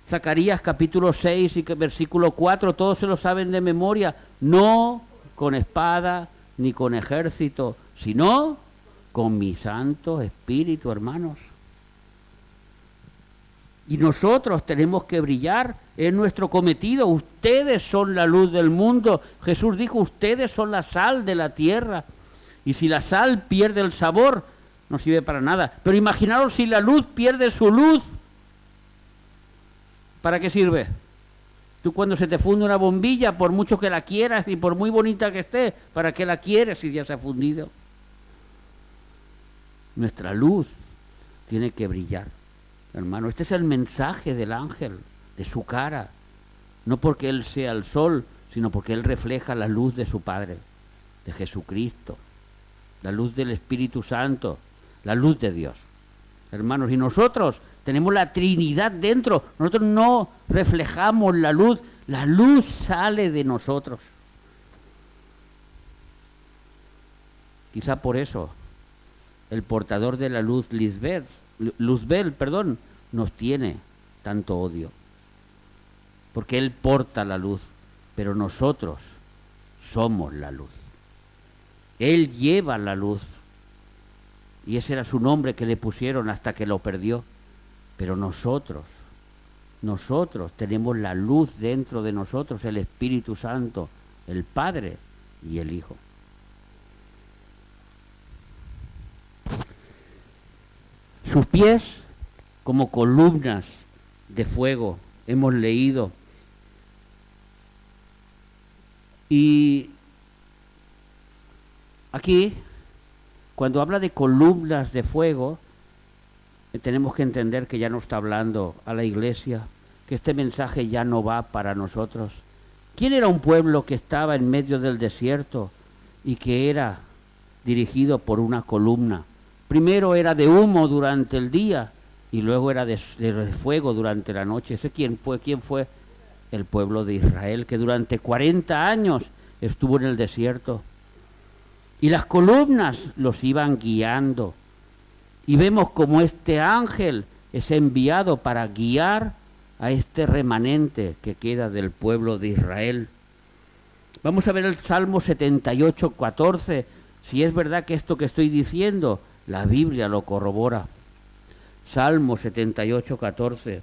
Zacarías capítulo 6 y versículo 4? Todos se lo saben de memoria. No con espada ni con ejército, sino con mi Santo Espíritu, hermanos. Y nosotros tenemos que brillar, es nuestro cometido. Ustedes son la luz del mundo. Jesús dijo, ustedes son la sal de la tierra. Y si la sal pierde el sabor, no sirve para nada. Pero imaginaros si la luz pierde su luz. ¿Para qué sirve? Tú cuando se te funde una bombilla, por mucho que la quieras y por muy bonita que esté, ¿para qué la quieres si ya se ha fundido? Nuestra luz tiene que brillar, hermano. Este es el mensaje del ángel, de su cara. No porque él sea el sol, sino porque él refleja la luz de su Padre, de Jesucristo, la luz del Espíritu Santo, la luz de Dios. Hermanos, y nosotros tenemos la Trinidad dentro. Nosotros no reflejamos la luz sale de nosotros. Quizá por eso el portador de la luz, Luzbel, nos tiene tanto odio. Porque él porta la luz, pero nosotros somos la luz. Él lleva la luz. Y ese era su nombre que le pusieron hasta que lo perdió. Pero nosotros tenemos la luz dentro de nosotros, el Espíritu Santo, el Padre y el Hijo. Sus pies como columnas de fuego, hemos leído. Y aquí, cuando habla de columnas de fuego, tenemos que entender que ya no está hablando a la iglesia, que este mensaje ya no va para nosotros. ¿Quién era un pueblo que estaba en medio del desierto y que era dirigido por una columna? Primero era de humo durante el día y luego era de fuego durante la noche. ¿Ese quién fue? ¿Quién fue? El pueblo de Israel, que durante 40 años estuvo en el desierto. Y las columnas los iban guiando. Y vemos como este ángel es enviado para guiar a este remanente que queda del pueblo de Israel. Vamos a ver el Salmo 78, 14. Si es verdad que esto que estoy diciendo, la Biblia lo corrobora. Salmo 78, 14.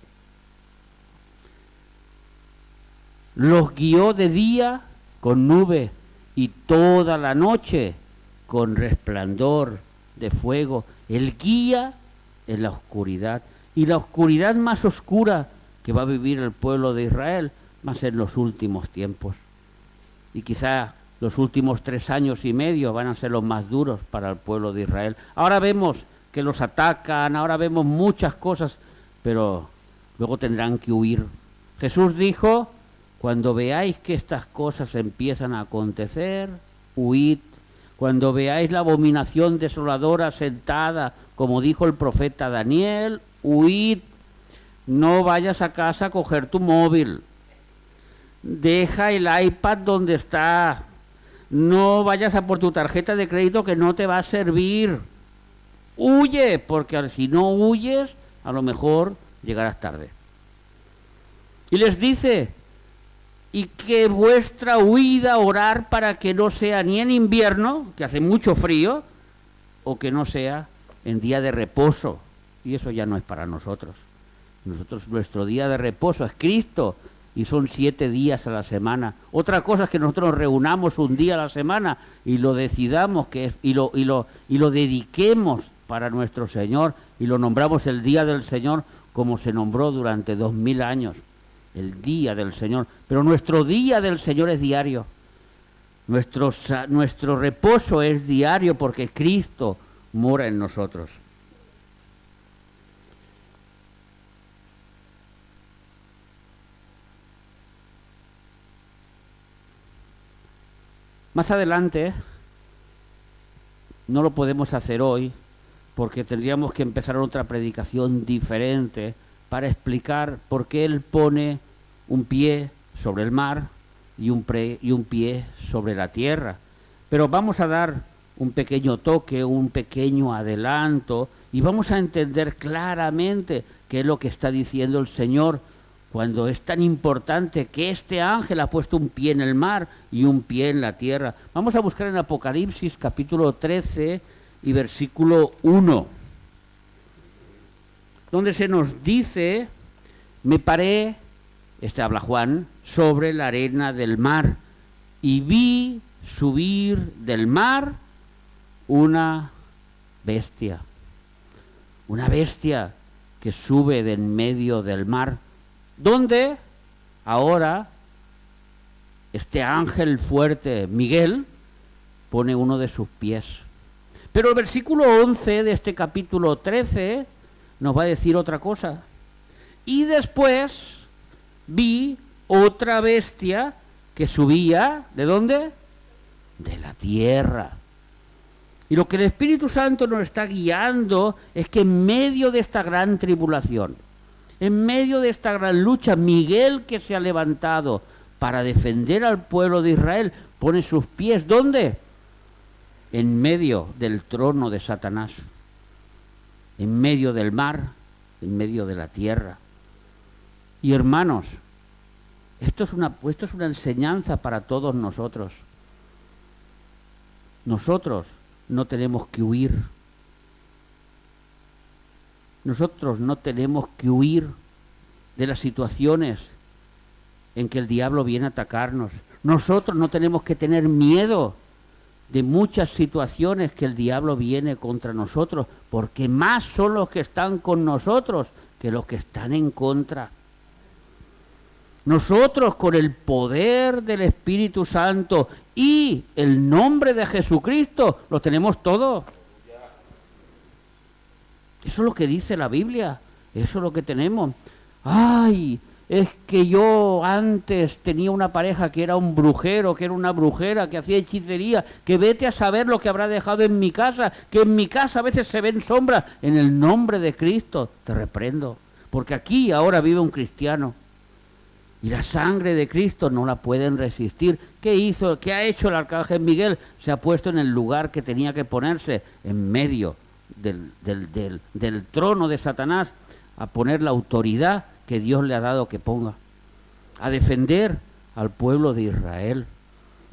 Los guió de día con nube y toda la noche con resplandor de fuego. Él guía en la oscuridad. Y la oscuridad más oscura que va a vivir el pueblo de Israel va a ser los últimos tiempos. Y quizá los últimos 3 años y medio van a ser los más duros para el pueblo de Israel. Ahora vemos que los atacan, ahora vemos muchas cosas, pero luego tendrán que huir. Jesús dijo, cuando veáis que estas cosas empiezan a acontecer, huid. Cuando veáis la abominación desoladora sentada, como dijo el profeta Daniel, huid. No vayas a casa a coger tu móvil. Deja el iPad donde está. No vayas a por tu tarjeta de crédito que no te va a servir. Huye, porque si no huyes, a lo mejor llegarás tarde. Y les dice, y que vuestra huida, orar para que no sea ni en invierno, que hace mucho frío, o que no sea en día de reposo. Y eso ya no es para nosotros. Nuestro día de reposo es Cristo y son 7 días a la semana. Otra cosa es que nosotros nos reunamos un día a la semana y lo decidamos y lo dediquemos para nuestro Señor y lo nombramos el día del Señor como se nombró durante 2000 años. El día del Señor. Pero nuestro día del Señor es diario. Nuestro reposo es diario porque Cristo mora en nosotros. Más adelante, no lo podemos hacer hoy, porque tendríamos que empezar otra predicación diferente para explicar por qué Él pone un pie sobre el mar y un pie sobre la tierra. Pero vamos a dar un pequeño toque, un pequeño adelanto, y vamos a entender claramente qué es lo que está diciendo el Señor cuando es tan importante que este ángel ha puesto un pie en el mar y un pie en la tierra. Vamos a buscar en Apocalipsis capítulo 13 y versículo 1, donde se nos dice: me paré, habla Juan, sobre la arena del mar y vi subir del mar una bestia que sube de en medio del mar, donde ahora este ángel fuerte, Miguel, pone uno de sus pies. Pero el versículo 11 de este capítulo 13 nos va a decir otra cosa. Y después vi otra bestia que subía, ¿de dónde? De la tierra. Y lo que el Espíritu Santo nos está guiando es que en medio de esta gran tribulación, en medio de esta gran lucha, Miguel, que se ha levantado para defender al pueblo de Israel, pone sus pies, ¿dónde? En medio del trono de Satanás, en medio del mar, en medio de la tierra. Y hermanos, esto es una enseñanza para todos nosotros. Nosotros no tenemos que huir. Nosotros no tenemos que huir de las situaciones en que el diablo viene a atacarnos. Nosotros no tenemos que tener miedo de muchas situaciones que el diablo viene contra nosotros, porque más son los que están con nosotros que los que están en contra. Nosotros, con el poder del Espíritu Santo y el nombre de Jesucristo, lo tenemos todo. Eso es lo que dice la Biblia, eso es lo que tenemos. Ay, es que yo antes tenía una pareja que era un brujero, que era una brujera, que hacía hechicería, que vete a saber lo que habrá dejado en mi casa, que en mi casa a veces se ven sombras. En el nombre de Cristo te reprendo, porque aquí ahora vive un cristiano y la sangre de Cristo no la pueden resistir. ¿Qué hizo? ¿Qué ha hecho el arcángel Miguel? Se ha puesto en el lugar que tenía que ponerse, en medio del trono de Satanás, a poner la autoridad que Dios le ha dado que ponga, a defender al pueblo de Israel.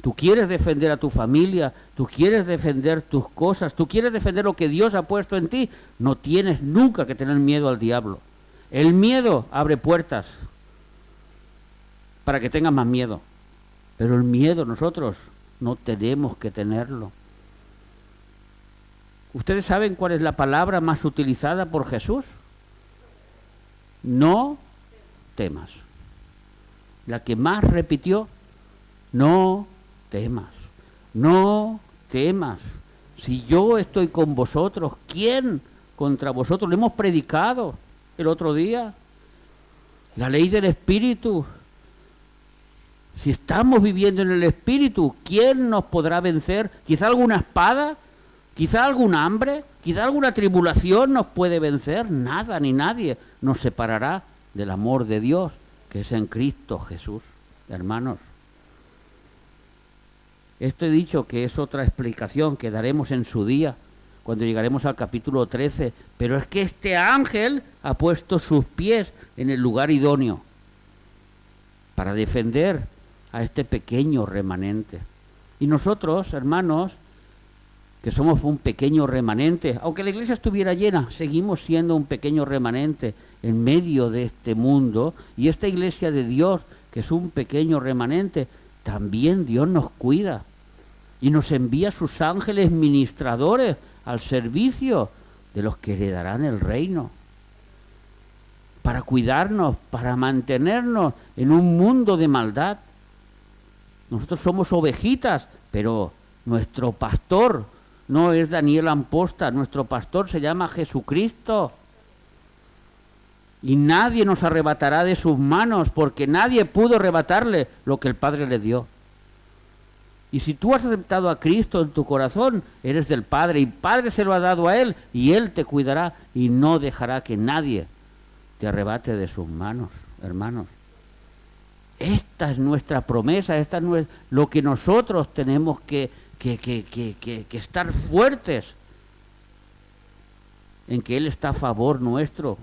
Tú quieres defender a tu familia, tú quieres defender tus cosas, tú quieres defender lo que Dios ha puesto en ti, no tienes nunca que tener miedo al diablo. El miedo abre puertas para que tengas más miedo, pero el miedo nosotros no tenemos que tenerlo. ¿Ustedes saben cuál es la palabra más utilizada por Jesús? No temas. La que más repitió: no temas, no temas. Si yo estoy con vosotros, ¿quién contra vosotros? Lo hemos predicado el otro día. La ley del Espíritu. Si estamos viviendo en el Espíritu, ¿quién nos podrá vencer? Quizá alguna espada, quizá algún hambre, quizá alguna tribulación nos puede vencer. Nada ni nadie nos separará del amor de Dios, que es en Cristo Jesús. Hermanos, esto he dicho que es otra explicación que daremos en su día, cuando llegaremos al capítulo 13, pero es que este ángel ha puesto sus pies en el lugar idóneo para defender a este pequeño remanente. Y nosotros, hermanos, que somos un pequeño remanente. Aunque la iglesia estuviera llena, seguimos siendo un pequeño remanente en medio de este mundo. Y esta iglesia de Dios, que es un pequeño remanente, también Dios nos cuida y nos envía sus ángeles ministradores al servicio de los que heredarán el reino, para cuidarnos, para mantenernos en un mundo de maldad. Nosotros somos ovejitas, pero nuestro pastor no es Daniel Amposta, nuestro pastor se llama Jesucristo. Y nadie nos arrebatará de sus manos, porque nadie pudo arrebatarle lo que el Padre le dio. Y si tú has aceptado a Cristo en tu corazón, eres del Padre, y Padre se lo ha dado a Él, y Él te cuidará y no dejará que nadie te arrebate de sus manos, hermanos. Esta es nuestra promesa, esta es lo que nosotros tenemos que estar fuertes en que Él está a favor nuestro.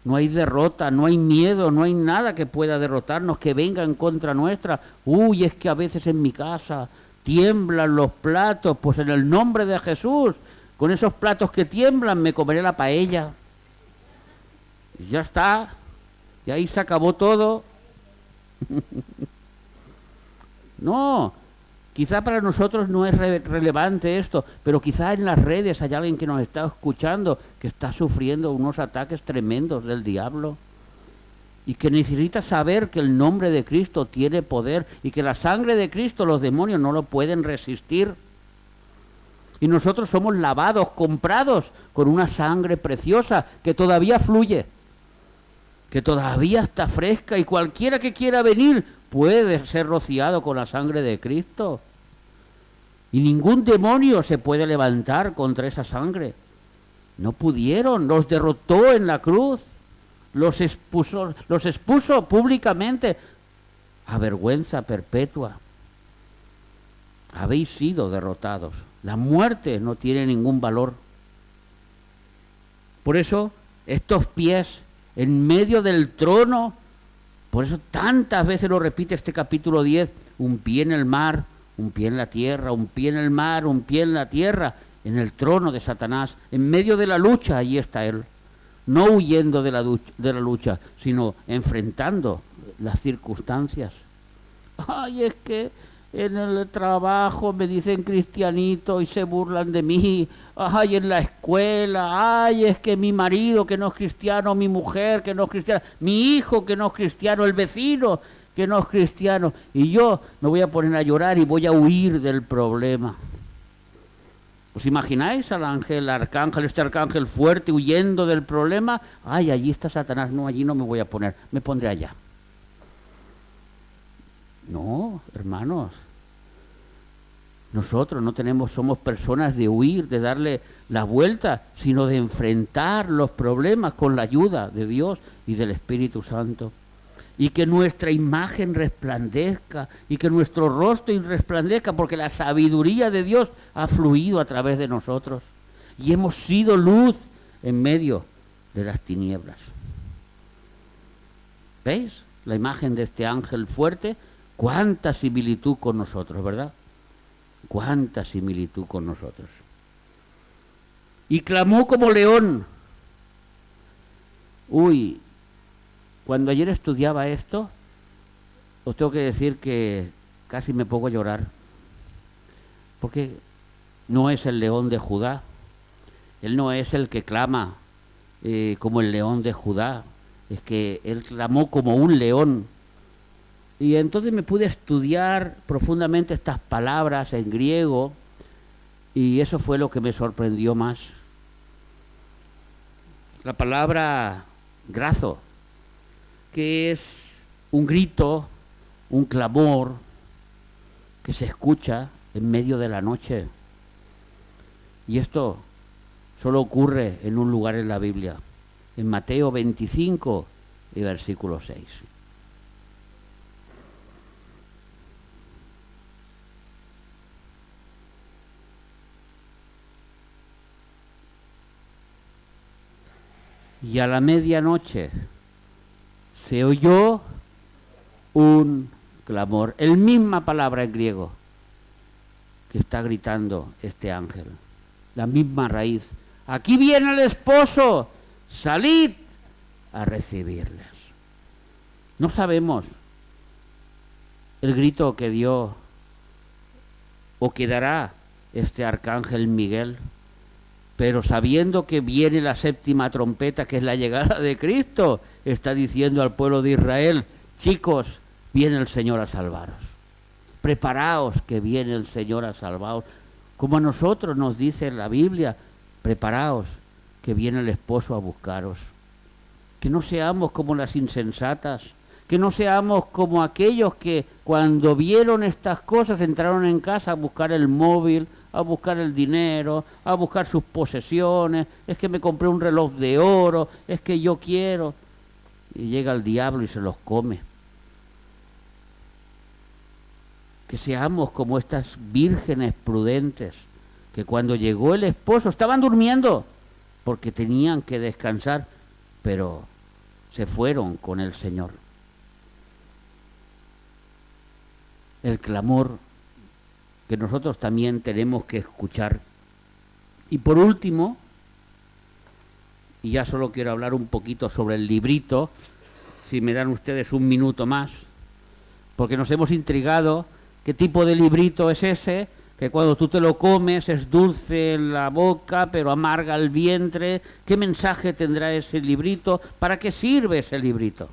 No hay derrota, no hay miedo, no hay nada que pueda derrotarnos, que venga en contra nuestra. Uy, es que a veces en mi casa tiemblan los platos, pues en el nombre de Jesús, con esos platos que tiemblan me comeré la paella. Y ya está, y ahí se acabó todo. No, quizá para nosotros no es relevante esto, pero quizá en las redes hay alguien que nos está escuchando que está sufriendo unos ataques tremendos del diablo y que necesita saber que el nombre de Cristo tiene poder y que la sangre de Cristo los demonios no lo pueden resistir. Y nosotros somos lavados, comprados con una sangre preciosa que todavía fluye, que todavía está fresca, y cualquiera que quiera venir puede ser rociado con la sangre de Cristo. Y ningún demonio se puede levantar contra esa sangre. No pudieron, los derrotó en la cruz, los expuso públicamente a vergüenza perpetua. Habéis sido derrotados. La muerte no tiene ningún valor. Por eso, estos pies en medio del trono, por eso tantas veces lo repite este capítulo 10, un pie en el mar, un pie en la tierra, un pie en el mar, un pie en la tierra, en el trono de Satanás, en medio de la lucha, allí está él, no huyendo de la lucha, sino enfrentando las circunstancias. Ay, es que en el trabajo me dicen cristianito y se burlan de mí. Ay, en la escuela, ay, es que mi marido que no es cristiano, mi mujer que no es cristiana, mi hijo que no es cristiano, el vecino que no es cristiano. Y yo me voy a poner a llorar y voy a huir del problema. ¿Os imagináis al arcángel, este arcángel fuerte huyendo del problema? Ay, allí está Satanás, no, allí no me voy a poner, me pondré allá. No, hermanos, nosotros no somos personas de huir, de darle la vuelta, sino de enfrentar los problemas con la ayuda de Dios y del Espíritu Santo. Y que nuestra imagen resplandezca, y que nuestro rostro resplandezca, porque la sabiduría de Dios ha fluido a través de nosotros. Y hemos sido luz en medio de las tinieblas. ¿Veis la imagen de este ángel fuerte? Cuánta similitud con nosotros, ¿verdad? Cuánta similitud con nosotros. Y clamó como león. Uy, cuando ayer estudiaba esto, os tengo que decir que casi me pongo a llorar. Porque no es el león de Judá. Él no es el que clama como el león de Judá. Es que él clamó como un león. Y entonces me pude estudiar profundamente estas palabras en griego, y eso fue lo que me sorprendió más. La palabra grazo, que es un grito, un clamor que se escucha en medio de la noche. Y esto solo ocurre en un lugar en la Biblia, en Mateo 25 y versículo 6. Y a la medianoche se oyó un clamor, la misma palabra en griego que está gritando este ángel. la misma raíz. Aquí viene el esposo, salid a recibirles. No sabemos el grito que dio o que dará este arcángel Miguel, pero sabiendo que viene la séptima trompeta, que es la llegada de Cristo, está diciendo al pueblo de Israel: chicos, viene el Señor a salvaros. Preparaos, que viene el Señor a salvaros. Como a nosotros nos dice la Biblia: preparaos, que viene el esposo a buscaros. Que no seamos como las insensatas, que no seamos como aquellos que cuando vieron estas cosas entraron en casa a buscar el móvil, a buscar el dinero, a buscar sus posesiones. Es que me compré un reloj de oro, es que yo quiero. Y llega el diablo y se los come. Que seamos como estas vírgenes prudentes, que cuando llegó el esposo estaban durmiendo porque tenían que descansar, pero se fueron con el Señor. El clamor que nosotros también tenemos que escuchar. Y por último, y ya solo quiero hablar un poquito sobre el librito, si me dan ustedes un minuto más, porque nos hemos intrigado qué tipo de librito es ese, que cuando tú te lo comes es dulce en la boca, pero amarga el vientre. ¿Qué mensaje tendrá ese librito? ¿Para qué sirve ese librito?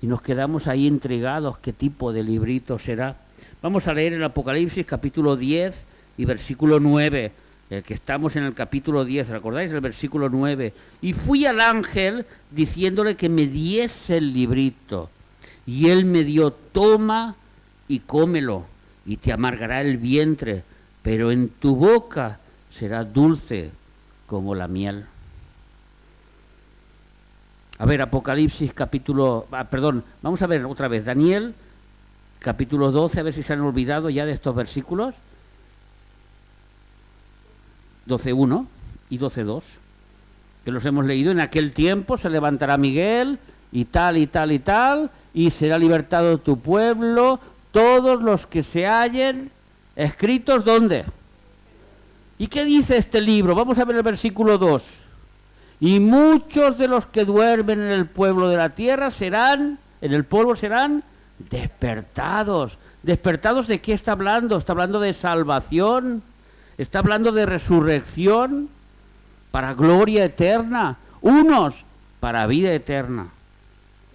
Y nos quedamos ahí intrigados, ¿qué tipo de librito será? Vamos a leer el Apocalipsis capítulo 10 y versículo 9, el que estamos en el capítulo 10, ¿recordáis? El versículo 9. Y fui al ángel diciéndole que me diese el librito, y él me dio: toma y cómelo, y te amargará el vientre, pero en tu boca será dulce como la miel. A ver, Apocalipsis vamos a ver otra vez, Daniel, capítulo 12, a ver si se han olvidado ya de estos versículos. 12.1 y 12.2, que los hemos leído. En aquel tiempo se levantará Miguel, y tal, y tal, y tal, y será libertado tu pueblo, todos los que se hallen escritos, ¿dónde? ¿Y qué dice este libro? Vamos a ver el versículo 2. Y muchos de los que duermen en el pueblo de la tierra en el polvo serán despertados. ¿Despertados de qué está hablando? Está hablando de salvación, está hablando de resurrección para gloria eterna. Unos para vida eterna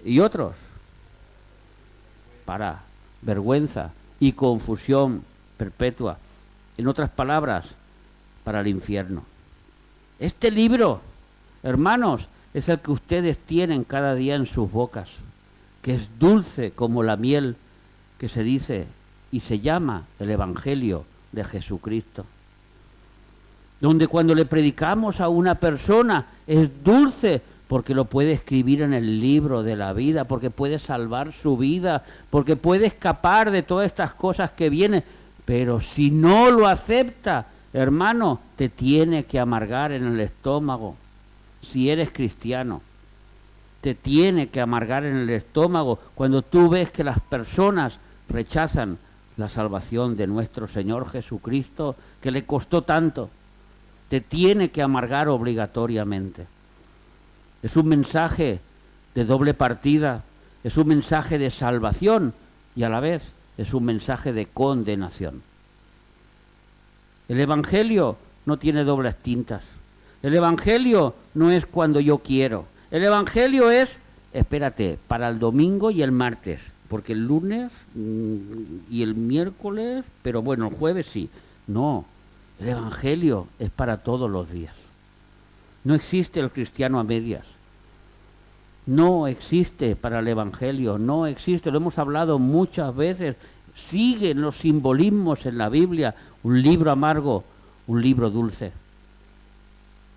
y otros para vergüenza y confusión perpetua. En otras palabras, para el infierno. Este libro, hermanos, es el que ustedes tienen cada día en sus bocas, que es dulce como la miel, que se dice y se llama el Evangelio de Jesucristo. Donde cuando le predicamos a una persona es dulce porque lo puede escribir en el libro de la vida, porque puede salvar su vida, porque puede escapar de todas estas cosas que vienen. Pero si no lo acepta, hermano, te tiene que amargar en el estómago. Si eres cristiano, te tiene que amargar en el estómago cuando tú ves que las personas rechazan la salvación de nuestro Señor Jesucristo, que le costó tanto. Te tiene que amargar obligatoriamente. Es un mensaje de doble partida, es un mensaje de salvación y a la vez es un mensaje de condenación. El Evangelio no tiene dobles tintas. El Evangelio no es cuando yo quiero. El Evangelio es, espérate, para el domingo y el martes, porque el lunes y el miércoles, pero bueno, el jueves sí. No, el Evangelio es para todos los días. No existe el cristiano a medias. No existe para el Evangelio, no existe, lo hemos hablado muchas veces. Siguen los simbolismos en la Biblia, un libro amargo, un libro dulce.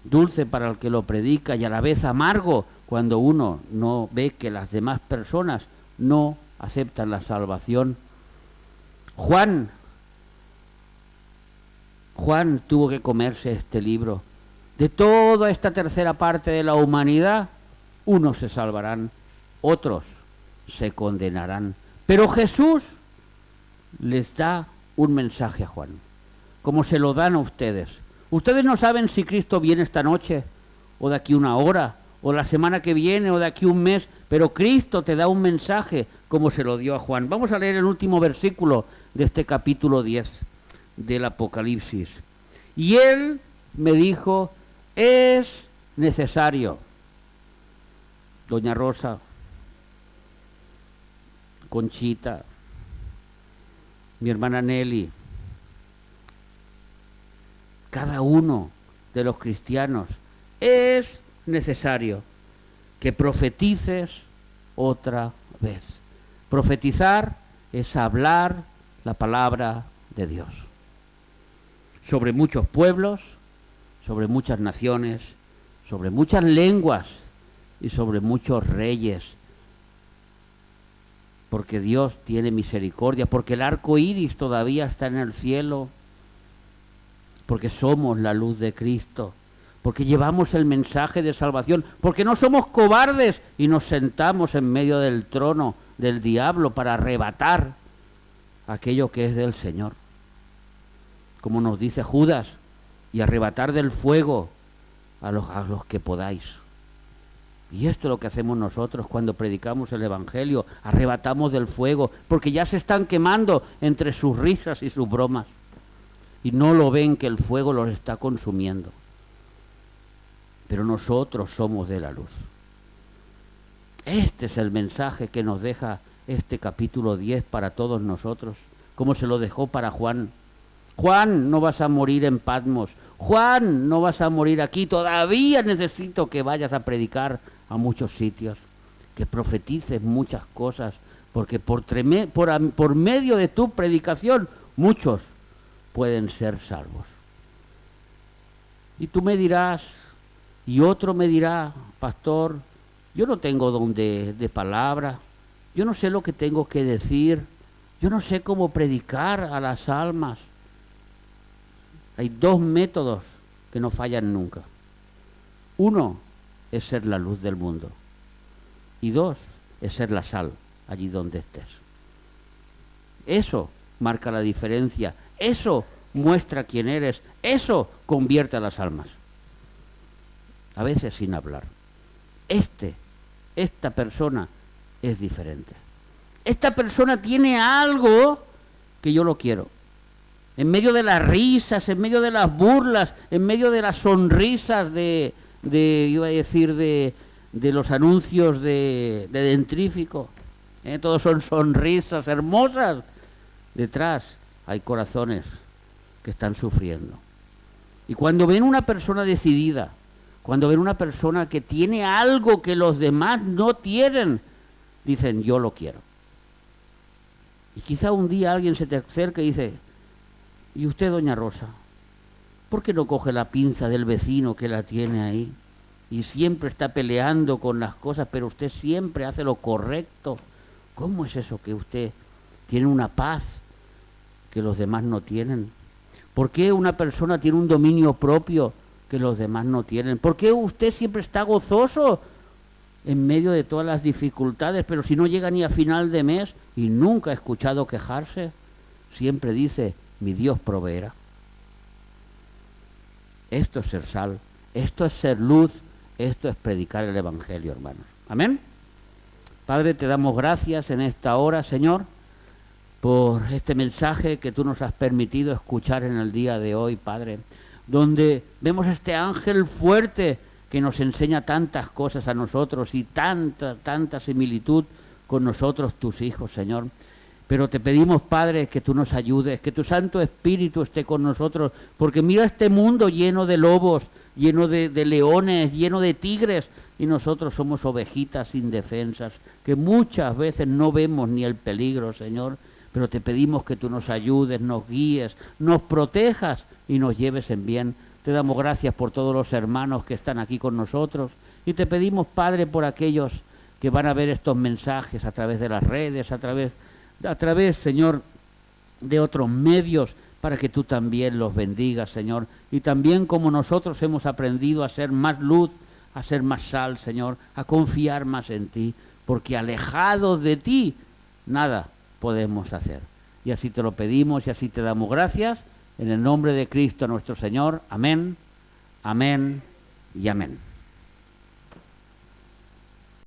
Dulce para el que lo predica y a la vez amargo cuando uno no ve que las demás personas no aceptan la salvación. Juan tuvo que comerse este libro. De toda esta tercera parte de la humanidad, unos se salvarán, otros se condenarán. Pero Jesús les da un mensaje a Juan, como se lo dan a ustedes. Ustedes no saben si Cristo viene esta noche, o de aquí una hora, o la semana que viene, o de aquí un mes, pero Cristo te da un mensaje como se lo dio a Juan. Vamos a leer el último versículo de este capítulo 10 del Apocalipsis. Y él me dijo, es necesario. Doña Rosa, Conchita, mi hermana Nelly, cada uno de los cristianos, es necesario que profetices otra vez. Profetizar es hablar la palabra de Dios sobre muchos pueblos, sobre muchas naciones, sobre muchas lenguas y sobre muchos reyes, porque Dios tiene misericordia, porque el arco iris todavía está en el cielo, porque somos la luz de Cristo, porque llevamos el mensaje de salvación, porque no somos cobardes y nos sentamos en medio del trono del diablo para arrebatar aquello que es del Señor, como nos dice Judas, y arrebatar del fuego a los que podáis. Y esto es lo que hacemos nosotros cuando predicamos el Evangelio, arrebatamos del fuego, porque ya se están quemando entre sus risas y sus bromas, y no lo ven que el fuego los está consumiendo. Pero nosotros somos de la luz. Este es el mensaje que nos deja este capítulo 10 para todos nosotros, como se lo dejó para Juan. Juan, no vas a morir en Patmos. Juan, no vas a morir aquí. Todavía necesito que vayas a predicar a muchos sitios, que profetices muchas cosas, porque por medio de tu predicación muchos pueden ser salvos. Y tú me dirás, y otro me dirá, pastor, yo no tengo don de palabra, yo no sé lo que tengo que decir, yo no sé cómo predicar a las almas. Hay dos métodos que no fallan nunca. Uno es ser la luz del mundo. Y dos es ser la sal allí donde estés. Eso marca la diferencia. Eso muestra quién eres. Eso convierte a las almas. A veces sin hablar. Esta persona es diferente. Esta persona tiene algo que yo lo quiero. En medio de las risas, en medio de las burlas, en medio de las sonrisas de los anuncios de Dentrífico, todos son sonrisas hermosas. Detrás hay corazones que están sufriendo. Y cuando ven una persona decidida, cuando ven una persona que tiene algo que los demás no tienen, dicen, yo lo quiero. Y quizá un día alguien se te acerca y dice, ¿y usted, doña Rosa, por qué no coge la pinza del vecino que la tiene ahí? Y siempre está peleando con las cosas, pero usted siempre hace lo correcto. ¿Cómo es eso que usted tiene una paz que los demás no tienen? ¿Por qué una persona tiene un dominio propio que los demás no tienen? ¿Por qué usted siempre está gozoso en medio de todas las dificultades, pero si no llega ni a final de mes y nunca he escuchado quejarse? Siempre dice, mi Dios proveerá. Esto es ser sal, esto es ser luz, esto es predicar el Evangelio, hermanos. Amén. Padre, te damos gracias en esta hora, Señor, por este mensaje que tú nos has permitido escuchar en el día de hoy, Padre, donde vemos este ángel fuerte que nos enseña tantas cosas a nosotros y tanta similitud con nosotros, tus hijos, Señor. Pero te pedimos, Padre, que tú nos ayudes, que tu Santo Espíritu esté con nosotros, porque mira este mundo lleno de lobos, lleno de leones, lleno de tigres, y nosotros somos ovejitas indefensas, que muchas veces no vemos ni el peligro, Señor, pero te pedimos que tú nos ayudes, nos guíes, nos protejas y nos lleves en bien. Te damos gracias por todos los hermanos que están aquí con nosotros, y te pedimos, Padre, por aquellos que van a ver estos mensajes a través de las redes, a través, Señor, de otros medios, para que tú también los bendigas, Señor. Y también como nosotros hemos aprendido a ser más luz, a ser más sal, Señor, a confiar más en ti, porque alejados de ti, nada podemos hacer. Y así te lo pedimos y así te damos gracias En el nombre de Cristo nuestro Señor. Amén, amén y amén.